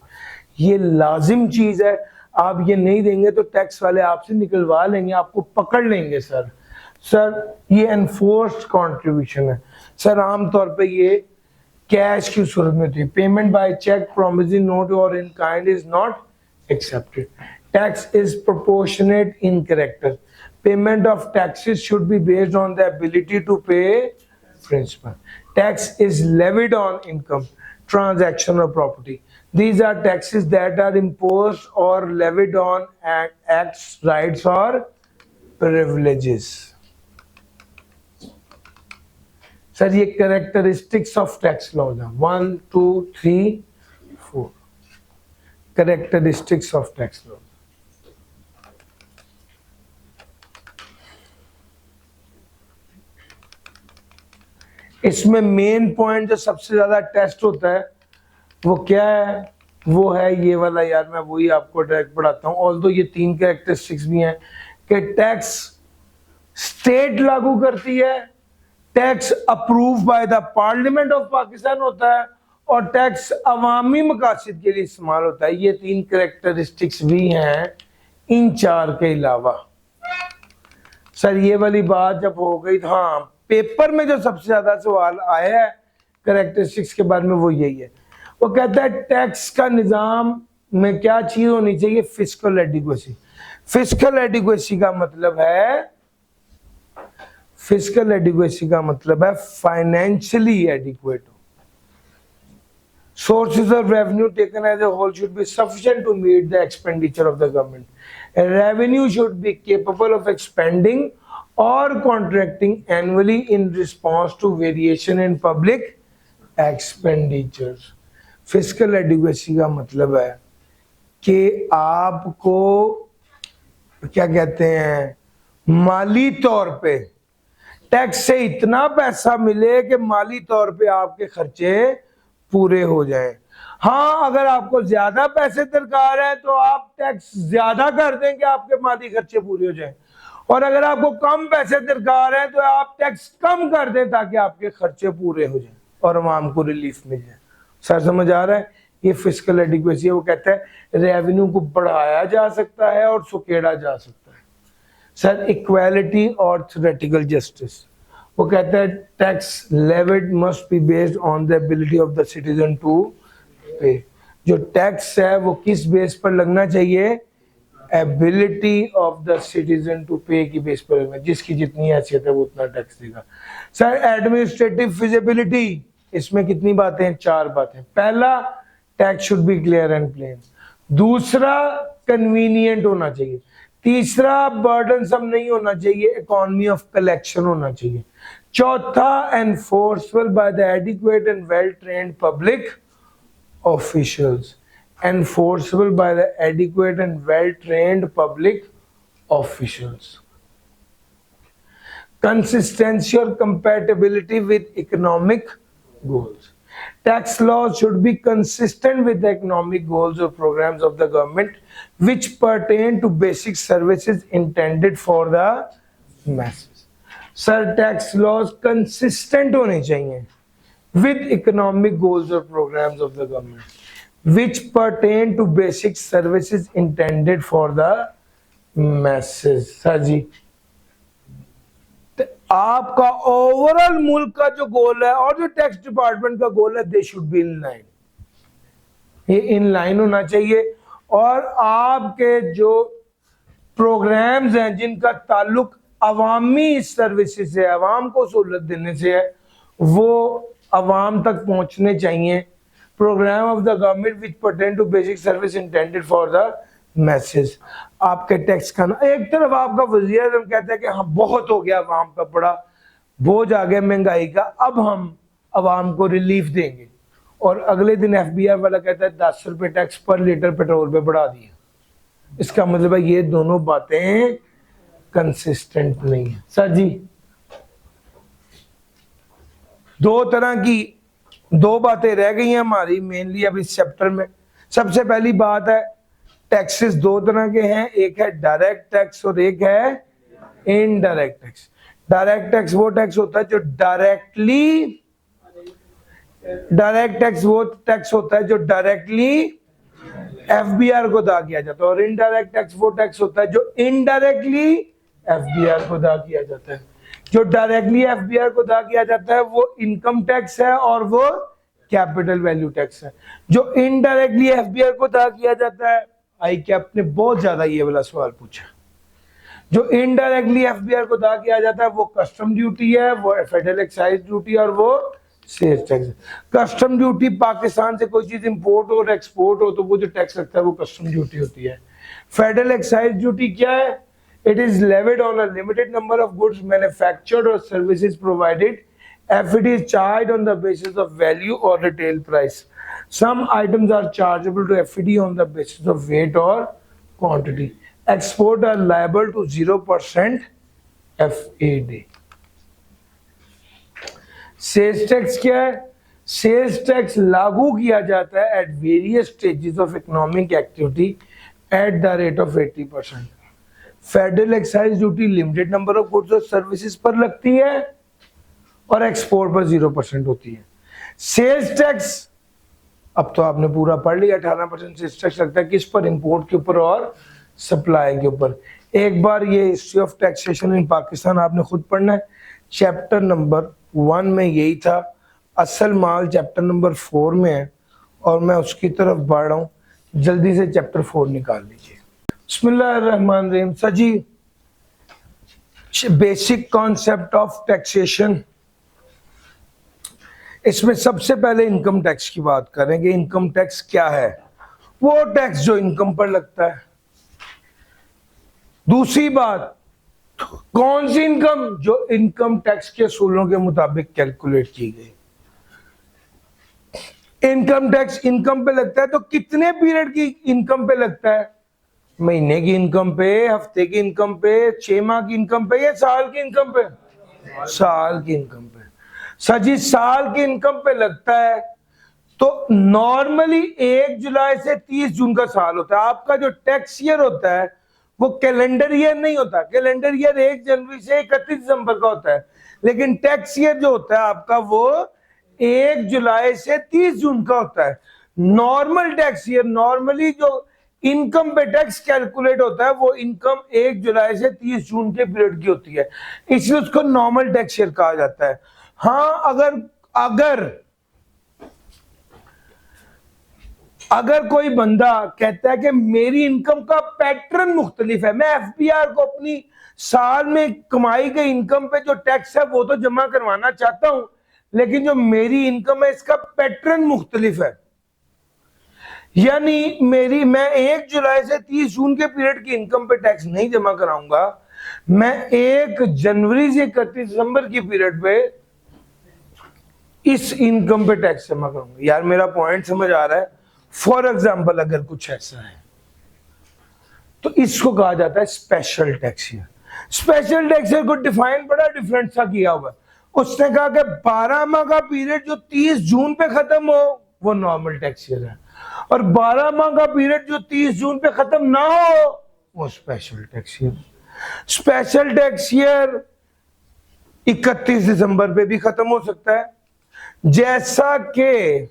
ये लाजिम चीज है। आप ये नहीं देंगे तो टैक्स वाले आपसे निकलवा लेंगे, आपको पकड़ लेंगे। सर ये एनफोर्स्ड कंट्रीब्यूशन है। सर आमतौर पे ये कैश की सूरत में होती है। Payment by cheque, promissory note और in kind is not accepted. Tax is proportionate in character. Payment of taxes should be based on the ability to pay principal. Tax is levied on income, transaction or property. These are taxes that are imposed or levied on acts, rights or privileges. Sir ये characteristics of tax laws हैं 1, 2, 3, 4 characteristics of tax laws. इसमें मेन पॉइंट जो सबसे ज्यादा टेस्ट होता है वो क्या है? वो है ये वाला। यार मैं वही आपको डायरेक्ट पढ़ाता हूँ। ऑल्दो ये 3 कैरेक्टरिस्टिक्स भी हैं कि टैक्स स्टेट लागू करती है, tax approve by the parliament of Pakistan होता है, और टैक्स अवामी मकासद के लिए इस्तेमाल होता है। ये 3 कैरेक्टरिस्टिक्स भी हैं इन 4 के अलावा। सर ये वाली बात जब हो गई, हाँ पेपर में जो सबसे ज्यादा सवाल आया है कैरेक्टरिस्टिक्स के बारे में वो यही है। वो कहता है टैक्स का निजाम में क्या चीज होनी चाहिए? Fiscal adequacy. फिस्कल एडिक्वेसी का मतलब है, फिस्कल एडिक्वेसी का मतलब है फाइनेंशियली एडिक्वेट हो। Sources of revenue taken as a whole should be sufficient to meet the expenditure of the government. A revenue should be capable of expanding or contracting annually in response to variation in public expenditures. Fiscal adequacy का मतलब है कि आपको क्या कहते हैं, माली तौर पे टैक्स से इतना पैसा मिले कि माली तौर पे आपके खर्चे पूरे हो जाएं। हाँ अगर आपको ज्यादा पैसे दरकार है तो आप टैक्स ज्यादा कर दें कि आपके माली खर्चे पूरे हो जाएं, और अगर आपको कम पैसे दरकार है तो आप टैक्स कम कर दें ताकि आपके खर्चे पूरे हो जाएं और आवाम को रिलीफ मिल जाए। सर समझ आ रहा है? ये फिस्कल एडिक्वेसी है। वो कहता है रेवेन्यू को बढ़ाया जा सकता है और सुकेड़ा जा सकता है। सर इक्वालिटी और थ्योरेटिकल जस्टिस। वो कहता है tax levied must be based on the ability of the citizen to pay. जो टैक्स है वो किस बेस पर लगना चाहिए? Ability of the citizen to pay की बेस पर लगना। जिसकी जितनी हैसियत है वो उतना टैक्स देगा। सर एडमिनिस्ट्रेटिव फिजिबिलिटी, इसमें कितनी बातें हैं? 4 बातें। पहला, tax should be clear and plain. दूसरा, कन्वीनियंट होना चाहिए। तीसरा, बर्डनसम नहीं होना चाहिए, इकोनॉमी ऑफ कलेक्शन होना चाहिए। चौथा, enforceable by the adequate and well trained public officials. enforceable by the adequate and well-trained public officials. Consistency or compatibility with economic goals. Tax laws should be consistent with the economic goals or programs of the government which pertain to basic services intended for the masses. Sir, tax laws consistent होने चाहिए with economic goals or programs of the government which pertain to basic services intended for the masses. Sir ji, आपका ओवरऑल मुल्क का जो गोल है और जो टैक्स डिपार्टमेंट का गोल है, they should be in line, ये इन लाइन होना चाहिए। और आपके जो प्रोग्राम्स हैं जिनका ताल्लुक अवामी सर्विसेज से, अवाम को सहूलत देने से है, वो अवाम तक पहुंचने चाहिए। Program of the government which pertain to basic service intended for the masses. आपके टैक्स का एक तरफ आपका वज़ीर आज़म कहता है कि हाँ बहुत हो गया, अवाम का बड़ा बोझ आ गया महंगाई का, अब हम अवाम को रिलीफ देंगे, और अगले दिन FBI वाला कहता है 10 रुपए टैक्स पर लीटर पेट्रोल पे बढ़ा दिया। इसका मतलब है ये दोनों बातें कंसिस्टेंट नहीं है। सर जी, दो तरह की दो बातें रह गई हैं हमारी मेनली अब इस चैप्टर में। सबसे पहली बात है, टैक्सेस दो तरह के हैं, एक है डायरेक्ट टैक्स और एक है इनडायरेक्ट टैक्स। डायरेक्ट टैक्स वो टैक्स होता है जो डायरेक्ट टैक्स वो टैक्स होता है जो डायरेक्टली FBR को अदा किया जाता है, और इनडायरेक्ट टैक्स वो टैक्स होता है जो इनडायरेक्टली FBR को अदा किया जाता है। जो डायरेक्टली FBR को अदा किया जाता है वो इनकम टैक्स है और वो कैपिटल वैल्यू टैक्स है। जो इनडायरेक्टली FBR को अदा किया जाता है, आई कैप ने बहुत ज्यादा ये वाला सवाल पूछा, जो इनडायरेक्टली FBR को अदा किया जाता है वो कस्टम ड्यूटी है, वो फेडरल एक्साइज ड्यूटी और वो sales tax. Custom duty, Pakistan से कोई चीज इंपोर्ट और एक्सपोर्ट हो तो वो जो टैक्स लगता है वो कस्टम ड्यूटी होती है। फेडरल एक्साइज ड्यूटी क्या है? It is levied on a limited number of goods manufactured or services provided if it is charged on the basis of value or retail price. Some items are chargeable to FED on the basis of weight or quantity. Export are liable to 0% FAD. Sales tax क्या है? Sales tax लागू किया जाता है at various stages of economic activity at the rate of 80%. Federal excise duty limited number of goods और सर्विसेज पर लगती है और एक्सपोर्ट पर 0% होती है। सेल्स टैक्स, अब तो आपने पूरा पढ़ लिया, 18% सेल्स टैक्स लगता है किस पर? इंपोर्ट के ऊपर और सप्लाई के ऊपर। एक बार ये history of taxation in Pakistan आपने खुद पढ़ना है, चैप्टर नंबर 1 में यही था। असल माल चैप्टर नंबर 4 में है और मैं उसकी तरफ बढ़ रहा हूँ, जल्दी से चैप्टर 4 निकाल लीजिए। बिस्मिल्लाहिर्रहमानिर्रहीम। Sir ji, basic concept of taxation, इसमें सबसे पहले इनकम टैक्स की बात करेंगे। इनकम टैक्स क्या है? वो टैक्स जो इनकम पर लगता है। दूसरी बात, कौन सी इनकम? जो इनकम टैक्स के असूलों के मुताबिक कैलकुलेट की गई। इनकम टैक्स इनकम पे लगता है तो कितने पीरियड की इनकम पे लगता है? महीने की इनकम पे, हफ्ते की इनकम पे, 6 माह की इनकम पे या साल की इनकम पे? साल की इनकम पे। सजी साल की इनकम पे लगता है तो नॉर्मली 1 जुलाई से 30 जून का साल होता है। आपका जो टैक्स ईयर होता है वो कैलेंडर ईयर नहीं होता। कैलेंडर ईयर 1 जनवरी से 31 दिसंबर का होता है, लेकिन टैक्स ईयर जो होता है आपका वो 1 जुलाई से 30 जून का होता है। नॉर्मल टैक्स ईयर, नॉर्मली जो इनकम पे टैक्स कैलकुलेट होता है वो इनकम 1 जुलाई से 30 जून के पीरियड की होती है, इसलिए उसको नॉर्मल टैक्स ईयर कहा जाता है। हाँ, अगर कोई बंदा कहता है कि मेरी इनकम का पैटर्न मुख्तलिफ है, मैं FBR को अपनी साल में कमाई गई इनकम पे जो टैक्स है वो तो जमा करवाना चाहता हूं, लेकिन जो मेरी इनकम है इसका पैटर्न मुख्तलिफ है। यानी मैं 1 जुलाई से 30 जून के पीरियड की इनकम पे टैक्स नहीं जमा कराऊंगा, मैं 1 जनवरी से 31 दिसंबर की पीरियड पे इस इनकम पे टैक्स जमा करूंगा। यार मेरा पॉइंट समझ आ रहा है? फॉर एग्जाम्पल अगर कुछ ऐसा है तो इसको कहा जाता है special tax year. Special tax year को डिफाइन बड़ा डिफरेंट सा किया हुआ है। उसने कहा कि 12 माह का पीरियड जो 30 जून पे खत्म हो वो नॉर्मल टैक्स ईयर है, और 12 माह का पीरियड जो 30 जून पे खत्म ना हो वो special tax year. Special tax year 31 दिसंबर पे भी खत्म हो सकता है, जैसा कि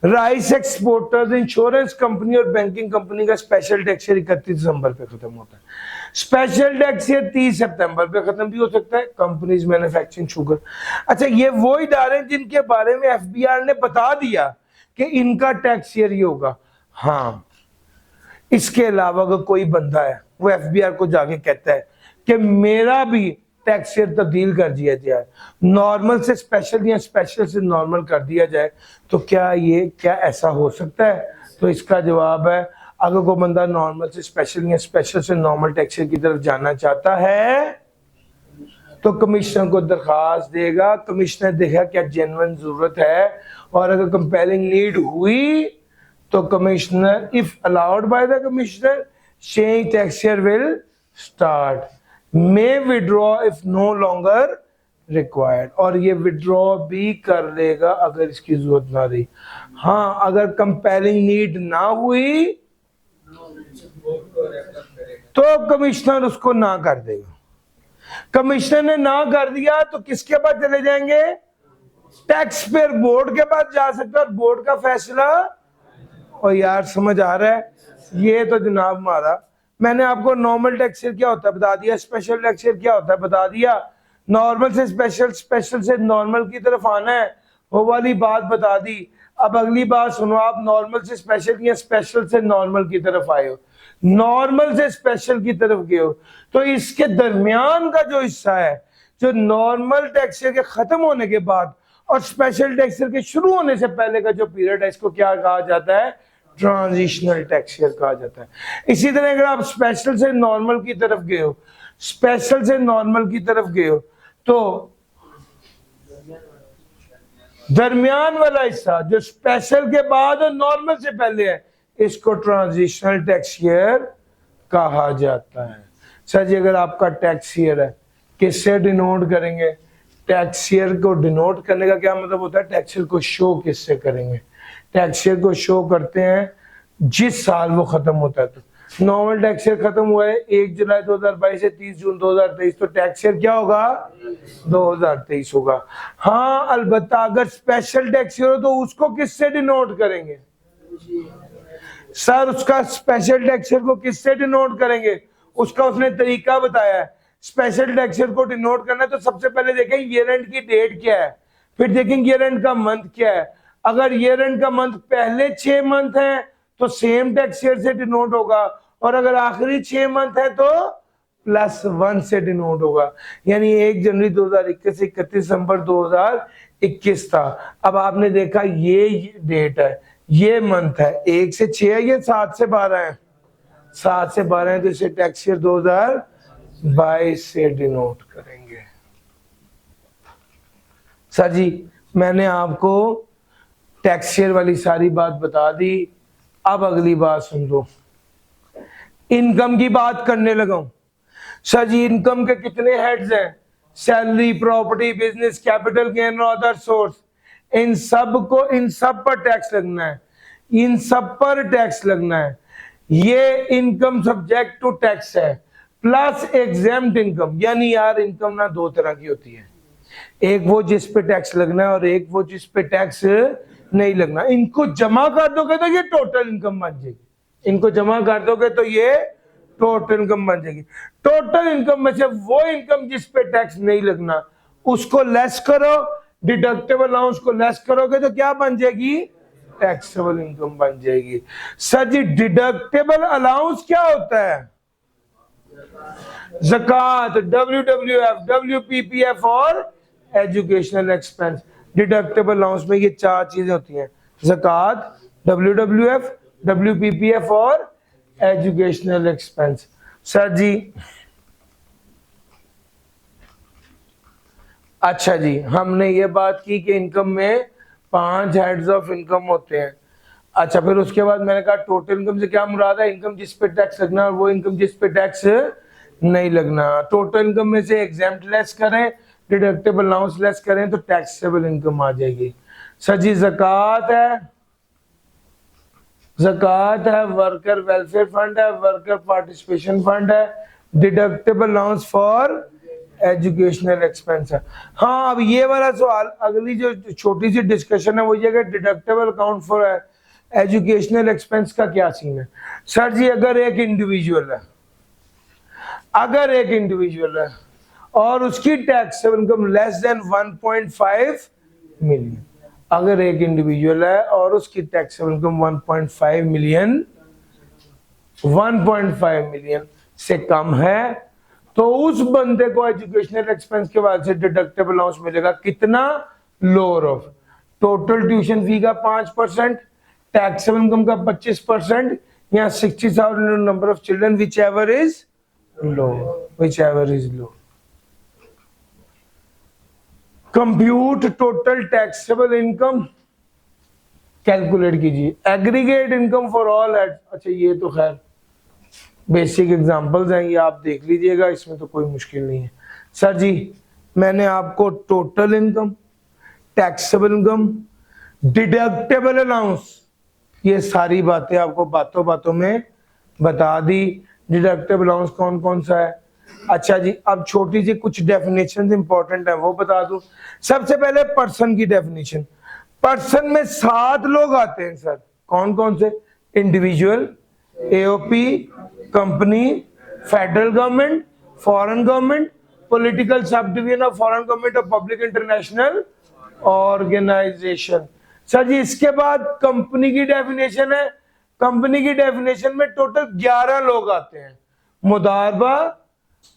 राइस एक्सपोर्टर्स, इंश्योरेंस कंपनी और बैंकिंग कंपनी का स्पेशल टैक्स ईयर 31 दिसंबर पे खत्म होता है। स्पेशल टैक्स ईयर 30 सितंबर पे खत्म भी हो सकता है। Companies manufacturing sugar. अच्छा, ये वो इदारे जिनके बारे में एफबीआर ने बता दिया कि इनका टैक्स ईयर ये होगा। हाँ, इसके अलावा अगर कोई बंदा है वो एफबीआर को जाके कहता है कि मेरा भी टैक्स ईयर तब्दील कर दिया जाए, नॉर्मल से स्पेशल या स्पेशल से नॉर्मल कर दिया जाए, तो क्या ऐसा हो सकता है? तो इसका जवाब है, अगर कोई बंदा नॉर्मल से स्पेशल या स्पेशल से नॉर्मल टैक्स ईयर की तरफ जाना चाहता है तो कमिश्नर को दरखास्त देगा। कमिश्नर देखा क्या जेन्युइन जरूरत है, और अगर कंपेलिंग नीड हुई तो commissioner, if allowed by the commissioner, change tax year will start, may withdraw if no longer required, और ये विड्रॉ भी कर लेगा अगर इसकी जरूरत ना रही। हाँ, अगर कंपेलिंग नीड ना हुई तो कमिश्नर उसको ना कर देगा। कमिश्नर ने ना कर दिया तो किसके पास चले जाएंगे? टैक्स पेयर बोर्ड के पास जा सकता है, बोर्ड का फैसला। और यार समझ आ रहा है? ये तो जनाब हमारा, मैंने आपको नॉर्मल टैक्स ईयर क्या होता है बता दिया, स्पेशल टैक्स ईयर क्या होता है बता दिया, नॉर्मल से स्पेशल, स्पेशल से नॉर्मल की तरफ आना है वो वाली बात बता दी। अब अगली बात सुनो, आप नॉर्मल से स्पेशल या स्पेशल से नॉर्मल की तरफ आए हो, नॉर्मल से स्पेशल की तरफ गए हो, तो इसके दरमियान का जो हिस्सा है, जो नॉर्मल टैक्स ईयर के खत्म होने के बाद और स्पेशल टैक्स ईयर के शुरू होने से पहले का जो पीरियड है, इसको क्या कहा जाता है? ट्रांजिशनल टैक्स ईयर कहा जाता है। इसी तरह अगर आप स्पेशल से नॉर्मल की तरफ गए हो, स्पेशल से नॉर्मल की तरफ गए हो, तो दरमियान वाला हिस्सा जो स्पेशल के बाद और नॉर्मल से पहले है, इसको ट्रांजिशनल टैक्स ईयर कहा जाता है। सर जी, अगर आपका टैक्स ईयर है, किससे डिनोट करेंगे? टैक्स ईयर को डिनोट करने का क्या मतलब होता है? टैक्स ईयर को शो किससे करेंगे? टैक्स ईयर को शो करते हैं जिस साल वो खत्म होता है। तो नॉर्मल टैक्स ईयर खत्म हुआ है 1 जुलाई 2022 से 30 जून 2023, तो टैक्स ईयर क्या होगा? 2023 होगा। हाँ, अलबत्ता अगर स्पेशल टैक्स ईयर हो तो उसको किससे डिनोट करेंगे? सर, उसका स्पेशल टैक्स ईयर को किससे डिनोट करेंगे? उसका उसने तरीका बताया है। स्पेशल टैक्स ईयर को डिनोट करना है तो सबसे पहले देखें ईयर एंड की डेट क्या है, फिर देखेंगे ईयर एंड का मंथ क्या है। अगर ईयर एंड का मंथ पहले 6 मंथ है तो सेम टैक्स ईयर से डिनोट होगा, और अगर आखिरी 6 मंथ है तो +1 से डिनोट होगा। यानी 1 जनवरी 2021 से 31 दिसंबर 2021 था। अब आपने देखा ये डेट है, ये मंथ है, 1 से 6 है, ये 7 से 12 है, 7 से 12 है, तो इसे टैक्स ईयर 2022 से डिनोट करेंगे। सर जी, मैंने आपको टैक्स ईयर वाली सारी बात बता दी। अब अगली बात सुन लो, इनकम की बात करने लगा हूं। सर जी, इनकम के कितने हेड्स हैं? Salary, property, business, capital gain और अदर सोर्स। इन सब पर टैक्स लगना है, इन सब पर टैक्स लगना है। ये इनकम सब्जेक्ट टू टैक्स है, प्लस एग्जेम्प्ट इनकम। यानी यार इनकम ना 2 तरह की होती है, एक वो जिस पे टैक्स लगना है और एक वो जिस पे टैक्स नहीं लगना। इनको जमा कर दोगे तो ये टोटल इनकम बन जाएगी, इनको जमा कर दोगे तो ये टोटल इनकम बन जाएगी। टोटल इनकम में से वो इनकम जिस पे टैक्स नहीं लगना उसको लेस करो, डिडक्टेबल अलाउंस को लेस करोगे तो क्या बन जाएगी? टैक्सेबल इनकम बन जाएगी। सर जी, डिडक्टेबल अलाउंस क्या होता है? ज़कात, WWF, WPPF और एजुकेशनल एक्सपेंस। डिडक्टेबल अलाउंस में ये 4 चीजें होती हैं, ज़कात, WWF, WPPF और एजुकेशनल एक्सपेंस। सर जी अच्छा जी, हमने ये बात की कि इनकम में 5 हेड्स ऑफ इनकम होते हैं। अच्छा, फिर उसके बाद मैंने कहा टोटल इनकम से क्या मुराद है? इनकम जिस पे टैक्स लगना और वो इनकम जिस पे टैक्स नहीं लगना। टोटल इनकम में से एग्जेम्प्ट लेस करें, डिडक्टेबल अलाउंस लेस करें तो टैक्सेबल इनकम आ जाएगी। सर जी ज़कात है, ज़कात है, वर्कर वेलफेयर फंड है, वर्कर पार्टिसिपेशन फंड है, deductible allowance for educational expense है। हाँ, अब ये वाला सवाल, अगली जो छोटी सी डिस्कशन है वो ये कि deductible account for educational expense का क्या सीन है। सर जी अगर एक इंडिविजुअल है और उसकी taxable income less than 1.5 million, अगर एक इंडिविजुअल है और उसकी टैक्सेबल इनकम 1.5 मिलियन से कम है तो उस बंदे को एजुकेशनल एक्सपेंस के बाद से डिडक्टेबल अलाउंस मिलेगा कितना? Lower of total tuition fee का 5%, टैक्सेबल इनकम का 25% या 60,000 number of children, whichever is low. Compute total taxable income, calculate कीजिए aggregate income for all eight. अच्छा, ये तो खैर बेसिक एग्जांपल्स हैं, ये आप देख लीजिएगा, इसमें तो कोई मुश्किल नहीं है। सर जी मैंने आपको total income, taxable income, deductible allowance, ये सारी बातें आपको बातों बातों में बता दी। डिडक्टेबल अलाउंस कौन कौन सा है। अच्छा जी, अब छोटी सी कुछ डेफिनेशन इंपॉर्टेंट है वो बता दूं। सबसे पहले पर्सन की डेफिनेशन। पर्सन में 7 लोग आते हैं सर, कौन कौन से? Individual, AOP, company, federal government, foreign government, political sub division of foreign government और पब्लिक इंटरनेशनल ऑर्गेनाइजेशन। सर जी इसके बाद कंपनी की डेफिनेशन है। कंपनी की डेफिनेशन में टोटल 11 लोग आते हैं। मुदारबा,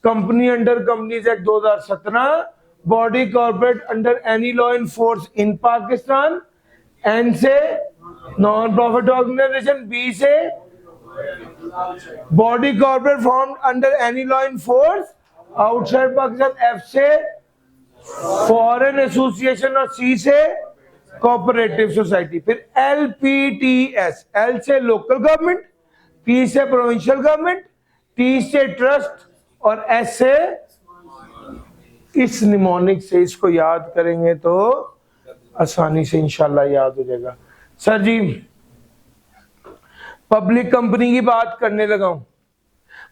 company under companies act 2017, body corporate under any law in force in Pakistan, N से नॉन प्रॉफिट ऑर्गेनाइजेशन, B से body corporate form under any law in force outside Pakistan, F से फॉरेन एसोसिएशन और C से कोऑपरेटिव सोसाइटी। फिर LPTS, L से लोकल गवर्नमेंट, P से प्रोविंशियल गवर्नमेंट, T से ट्रस्ट और S से, इस निमोनिक से इसको याद करेंगे तो आसानी से इंशाल्लाह याद हो जाएगा। सर जी पब्लिक कंपनी की बात करने लगा हूं।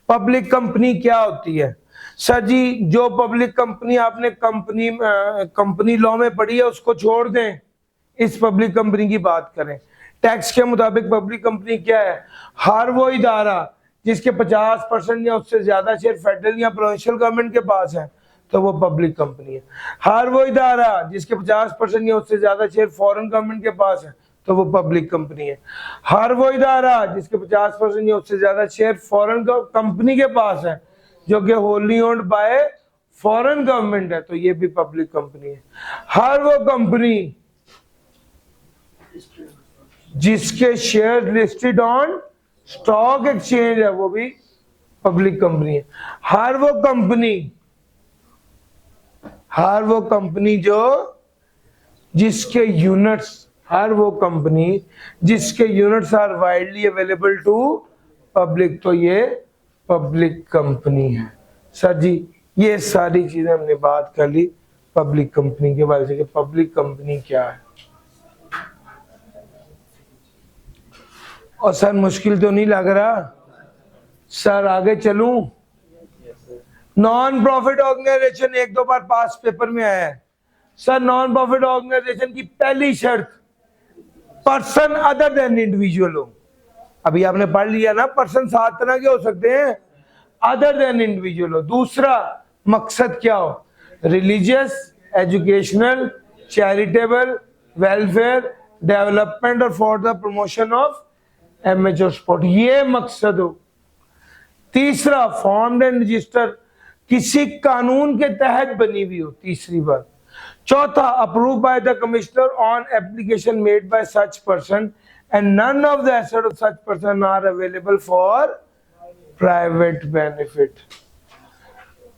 पब्लिक कंपनी क्या होती है? सर जी जो पब्लिक कंपनी आपने कंपनी लॉ में पढ़ी है उसको छोड़ दें, इस पब्लिक कंपनी की बात करें। टैक्स के मुताबिक पब्लिक कंपनी क्या है? हर वो इदारा जिसके 50% या उससे ज्यादा शेयर फेडरल या प्रोविंशियल गवर्नमेंट के पास है तो वो पब्लिक कंपनी है। हर वो इदारा जिसके 50% या उससे ज्यादा शेयर फॉरेन गवर्नमेंट के पास है तो वो पब्लिक कंपनी है। हर वो इदारा जिसके 50% या उससे ज्यादा शेयर फॉरेन कंपनी के पास है जो कि wholly owned by foreign government है तो ये भी पब्लिक कंपनी है। हर वो कंपनी जिसके share listed on stock exchange है वो भी पब्लिक कंपनी है। हर वो कंपनी जो जिसके यूनिट्स, हर वो कंपनी जिसके units are widely available to public तो ये पब्लिक कंपनी है। सर जी ये सारी चीजें हमने बात कर ली पब्लिक कंपनी के बारे में कि पब्लिक कंपनी क्या है। और सर मुश्किल तो नहीं लग रहा? सर आगे चलूं? नॉन प्रॉफिट ऑर्गेनाइजेशन 1-2 बार पास पेपर में आया है। सर नॉन प्रॉफिट ऑर्गेनाइजेशन की पहली शर्त पर्सन अदर देन इंडिविजुअल हो। अभी आपने पढ़ लिया ना, पर्सन 7 तरह के हो सकते हैं, अदर देन इंडिविजुअल हो। दूसरा मकसद क्या हो? Religious, educational, charitable, welfare, development और for the promotion of amateur sport, ये मकसद हो। तीसरा फॉर्म्ड एंड रजिस्टर, किसी कानून के तहत बनी हुई हो। तीसरी बात चौथा, approve by the commissioner on application made by such person and none of the asset of such person are available for private benefit.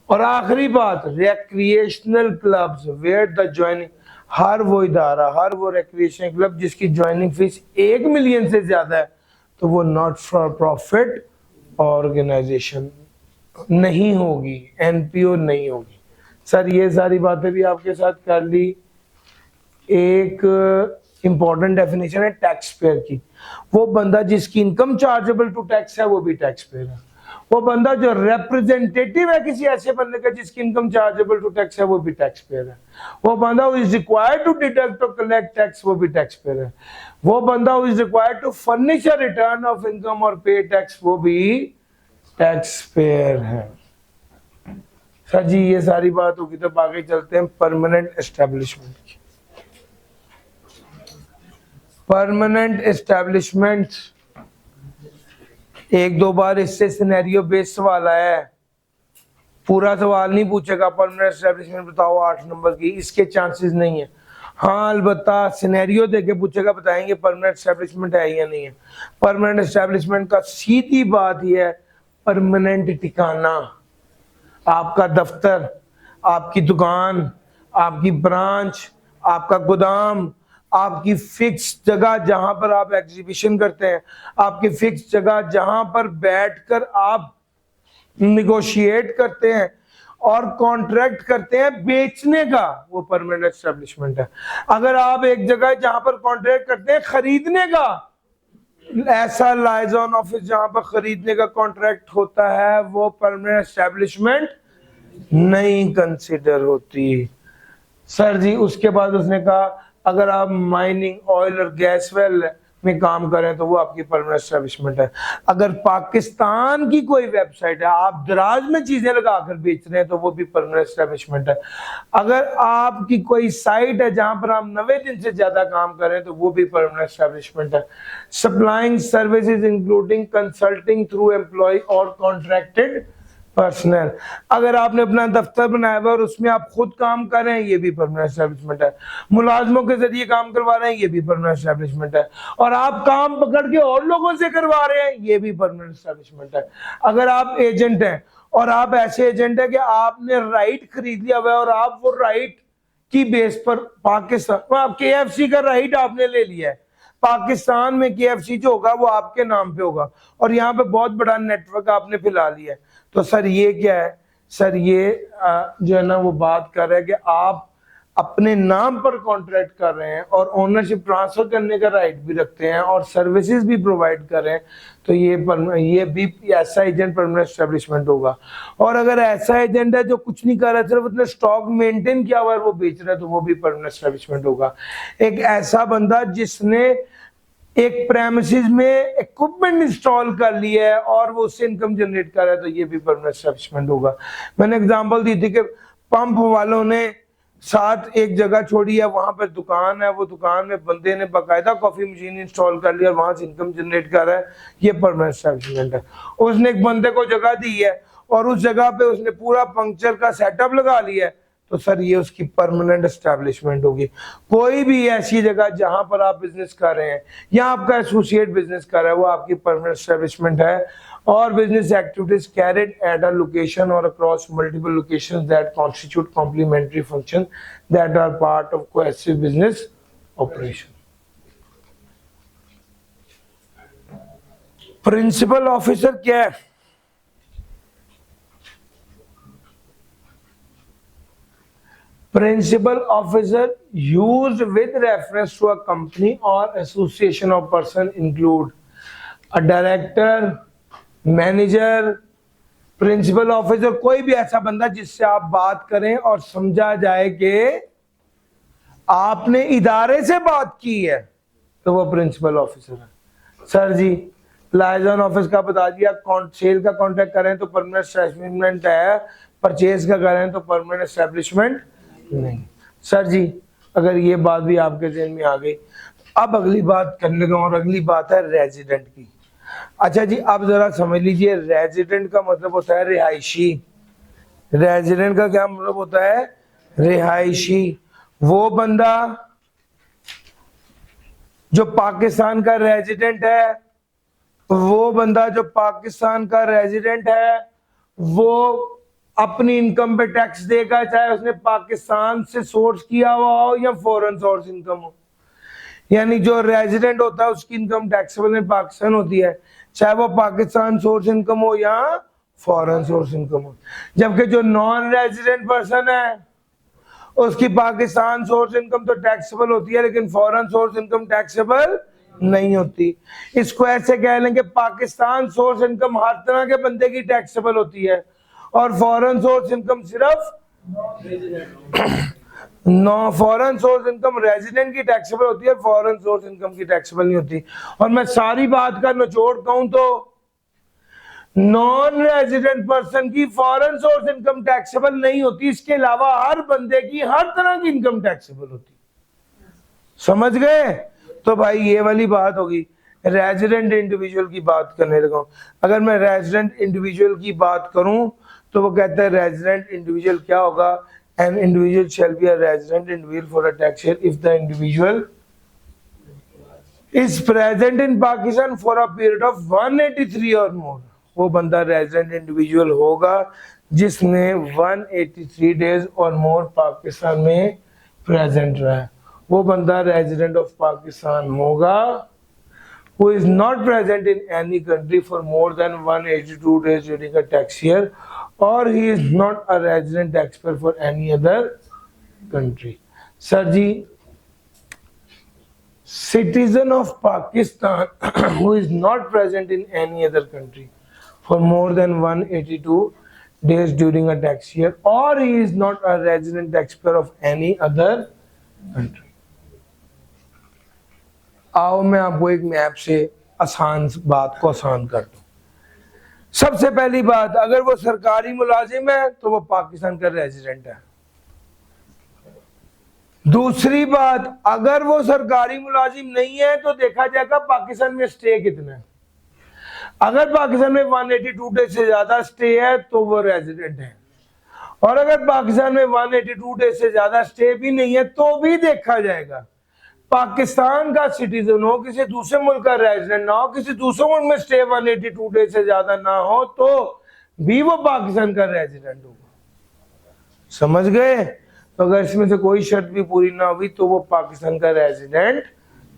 और आखिरी बात, recreational clubs where the joining, हर वो इदारा, हर वो रिक्रिएशन क्लब जिसकी ज्वाइनिंग फीस 1 मिलियन से ज्यादा है तो वो नॉट फॉर प्रॉफिट ऑर्गेनाइजेशन नहीं होगी, एनपीओ नहीं होगी। सर ये सारी बातें भी आपके साथ कर ली। एक इंपॉर्टेंट डेफिनेशन है टैक्स पेयर की, वो बंदा जिसकी इनकम चार्जेबल टू टैक्स है वो भी टैक्स पेयर है। वो बंदा जो रिप्रेजेंटेटिव है किसी ऐसे बंदे का जिसकी इनकम चार्जेबल टू टैक्स है वो भी टैक्स पेयर है। वो बंदा who is required to deduct और कलेक्ट टैक्स वो भी टैक्स पेयर है। वो बंदा who is required to furnish a return of income और पे टैक्स वो भी टैक्स पेयर है। सर जी ये सारी बात होगी तो आगे चलते हैं परमानेंट एस्टेब्लिशमेंट की। परमानेंट एस्टेब्लिशमेंट एक दो बार इससे सिनेरियो बेस्ड सवाल आया है, पूरा सवाल नहीं पूछेगा परमानेंट एस्टेब्लिशमेंट बताओ 8 नंबर की, इसके चांसेस नहीं है। हाँ अलबत्ता सिनेरियो देके पूछेगा, बताएंगे परमानेंट एस्टेब्लिशमेंट है या नहीं है। परमानेंट एस्टेब्लिशमेंट का सीधी बात यह है, परमानेंट ठिकाना, आपका दफ्तर, आपकी दुकान, आपकी ब्रांच, आपका गोदाम, आपकी फिक्स जगह जहां पर आप एग्जीबिशन करते हैं, आपकी फिक्स जगह जहां पर बैठकर आप निगोशिएट करते हैं और कॉन्ट्रैक्ट करते हैं बेचने का, वो परमानेंट एस्टेब्लिशमेंट है। अगर आप एक जगह जहां पर कॉन्ट्रैक्ट करते हैं खरीदने का, ऐसा लाइजन ऑफिस जहां पर खरीदने का कॉन्ट्रैक्ट होता है वो परमानेंट एस्टेब्लिशमेंट नहीं कंसिडर होती। सर जी उसके बाद उसने कहा अगर आप माइनिंग ऑयल और गैस वेल में काम करें तो वो आपकी परमानेंट एस्टेब्लिशमेंट है। अगर पाकिस्तान की कोई वेबसाइट है, आप दराज में चीजें लगाकर बेच रहे हैं तो वो भी परमानेंट एस्टेब्लिशमेंट है। अगर आपकी कोई साइट है जहां पर आप 90 दिन से ज्यादा काम करें तो वो भी परमानेंट एस्टेब्लिशमेंट है। Supplying services including consulting through employ और कॉन्ट्रैक्टेड पर्सनल, अगर आपने अपना दफ्तर बनाया हुआ और उसमें आप खुद काम कर रहे हैं ये भी परमानेंट एस्टेब्लिशमेंट है। मुलाजमों के जरिए काम करवा रहे हैं ये भी परमानेंट एस्टेब्लिशमेंट है। और आप काम पकड़ के और लोगों से करवा रहे हैं ये भी परमानेंट एस्टेब्लिशमेंट है। अगर आप एजेंट हैं और आप ऐसे एजेंट हैं कि आपने राइट खरीद लिया हुआ है और आप वो राइट की बेस पर पाकिस्तान KFC का राइट आपने ले लिया है, पाकिस्तान में KFC जो होगा वो आपके नाम पे होगा और यहाँ पे बहुत बड़ा नेटवर्क आपने फैला लिया है, तो सर ये क्या है? सर ये जो है ना वो बात कर रहा है कि आप अपने नाम पर कॉन्ट्रैक्ट कर रहे हैं और ओनरशिप ट्रांसफर करने का राइट भी रखते हैं और सर्विसेज भी प्रोवाइड कर रहे हैं, तो ये भी ऐसा एजेंट परमानेंट एस्टेब्लिशमेंट होगा। और अगर ऐसा एजेंट है जो कुछ नहीं कर रहा है, सिर्फ अपने स्टॉक मेंटेन किया हुआ है वो बेच रहा है, तो वो भी परमानेंट एस्टेब्लिशमेंट होगा। एक ऐसा बंदा जिसने एक प्रेमिसेस में इक्विपमेंट इंस्टॉल कर लिया है और वो उससे इनकम जनरेट कर रहा है, तो ये भी परमानेंट एस्टेब्लिशमेंट होगा। मैंने एग्जांपल दी थी कि पंप वालों ने साथ एक जगह छोड़ी है, वहां पर दुकान है, वो दुकान में बंदे ने बाकायदा कॉफी मशीन इंस्टॉल कर लिया और वहां से इनकम जनरेट कर रहा है, ये परमानेंट एस्टेब्लिशमेंट है। उसने एक बंदे को जगह दी है और उस जगह पे उसने पूरा पंक्चर का सेटअप लगा लिया है, तो सर ये उसकी परमानेंट एस्टेब्लिशमेंट होगी। कोई भी ऐसी जगह जहां पर आप बिजनेस कर रहे हैं या आपका एसोसिएट बिजनेस कर रहा है वो आपकी परमानेंट एस्टेब्लिशमेंट है। और business activities carried at a location और across multiple locations that constitute complementary function that are part of cohesive business operation. Principal officer क्या है? Principal officer used with reference to a company or association of person include a director, manager, principal officer कोई भी ऐसा बंदा जिससे आप बात करें और समझा जाए कि आपने इदारे से बात की है, तो वो प्रिंसिपल ऑफिसर है। सर जी लाइजन ऑफिस का बता दिया, सेल का कॉन्ट्रैक्ट करें तो परमानेंट एस्टेब्लिशमेंट है, परचेज का करें तो परमानेंट एस्टेब्लिशमेंट नहीं। सर जी अगर ये बात भी आपके ज़हन में आ गई, अब अगली बात करने का, और अगली बात है रेजिडेंट की। अच्छा जी अब जरा समझ लीजिए, रेजिडेंट का मतलब होता है रिहायशी। रेजिडेंट का क्या मतलब होता है? रिहायशी। वो बंदा जो पाकिस्तान का रेजिडेंट है, वो बंदा जो पाकिस्तान का रेजिडेंट है, वो अपनी इनकम पे टैक्स देगा, चाहे उसने पाकिस्तान से सोर्स किया हुआ हो या फॉरेन सोर्स इनकम हो। यानी जो रेजिडेंट होता है उसकी इनकम टैक्सेबल में पाकिस्तान होती है, चाहे वो पाकिस्तान सोर्स इनकम हो या फॉरेन सोर्स इनकम हो। जबकि जो नॉन रेजिडेंट पर्सन है उसकी पाकिस्तान सोर्स इनकम तो टैक्सेबल होती है, लेकिन फॉरेन सोर्स इनकम टैक्सेबल नहीं होती। इसको ऐसे कह लेंगे, पाकिस्तान सोर्स इनकम हर तरह के बंदे की टैक्सेबल होती है और फॉरेन सोर्स इनकम सिर्फ फॉरेन सोर्स इनकम रेजिडेंट की टैक्सेबल होती है, फॉरेन सोर्स इनकम की टैक्सेबल नहीं होती। और मैं सारी बात का निचोड़ कहूं तो नॉन रेजिडेंट पर्सन की फॉरेन सोर्स इनकम टैक्सेबल नहीं होती, इसके अलावा हर बंदे की हर तरह की इनकम टैक्सेबल होती। समझ गए? तो भाई ये वाली बात होगी। रेजिडेंट इंडिविजुअल की बात करने लगा हूं। अगर मैं रेजिडेंट इंडिविजुअल की बात करूं तो वो कहता है रेजिडेंट इंडिविजुअल क्या होगा? An individual shall be a resident individual for a tax year if the individual is present in Pakistan for a period of 183 or more. वो बंदा रेजिडेंट इंडिविजुअल होगा जिसने 183 डेज और मोर पाकिस्तान में प्रेजेंट रहा है। वो बंदा रेजिडेंट ऑफ पाकिस्तान होगा who is not present in any country for more than 182 days during a tax year, or he is not a resident taxpayer for any other country. Sir ji, citizen of Pakistan who is not present in any other country for more than 182 days during a tax year, or he is not a resident taxpayer of any other country. आओ मैं आपको एक मैप से आसान बात को आसान कर दूं। सबसे पहली बात, अगर वो सरकारी मुलाजिम है तो वो पाकिस्तान का रेजिडेंट है। दूसरी बात, अगर वो सरकारी मुलाजिम नहीं है तो देखा जाएगा पाकिस्तान में स्टे कितना है। अगर पाकिस्तान में 182 डेज से ज्यादा स्टे है तो वो रेजिडेंट है, और अगर पाकिस्तान में 182 डेज से ज्यादा स्टे भी नहीं है तो भी देखा जाएगा। पाकिस्तान का सिटीजन हो, किसी दूसरे मुल्क का रेजिडेंट ना हो, किसी दूसरे मुल्क में स्टे 182 डेज से ज्यादा ना हो तो भी वो पाकिस्तान का रेजिडेंट होगा। समझ गए? तो अगर इसमें से कोई शर्त भी पूरी ना हुई तो वो पाकिस्तान का रेजिडेंट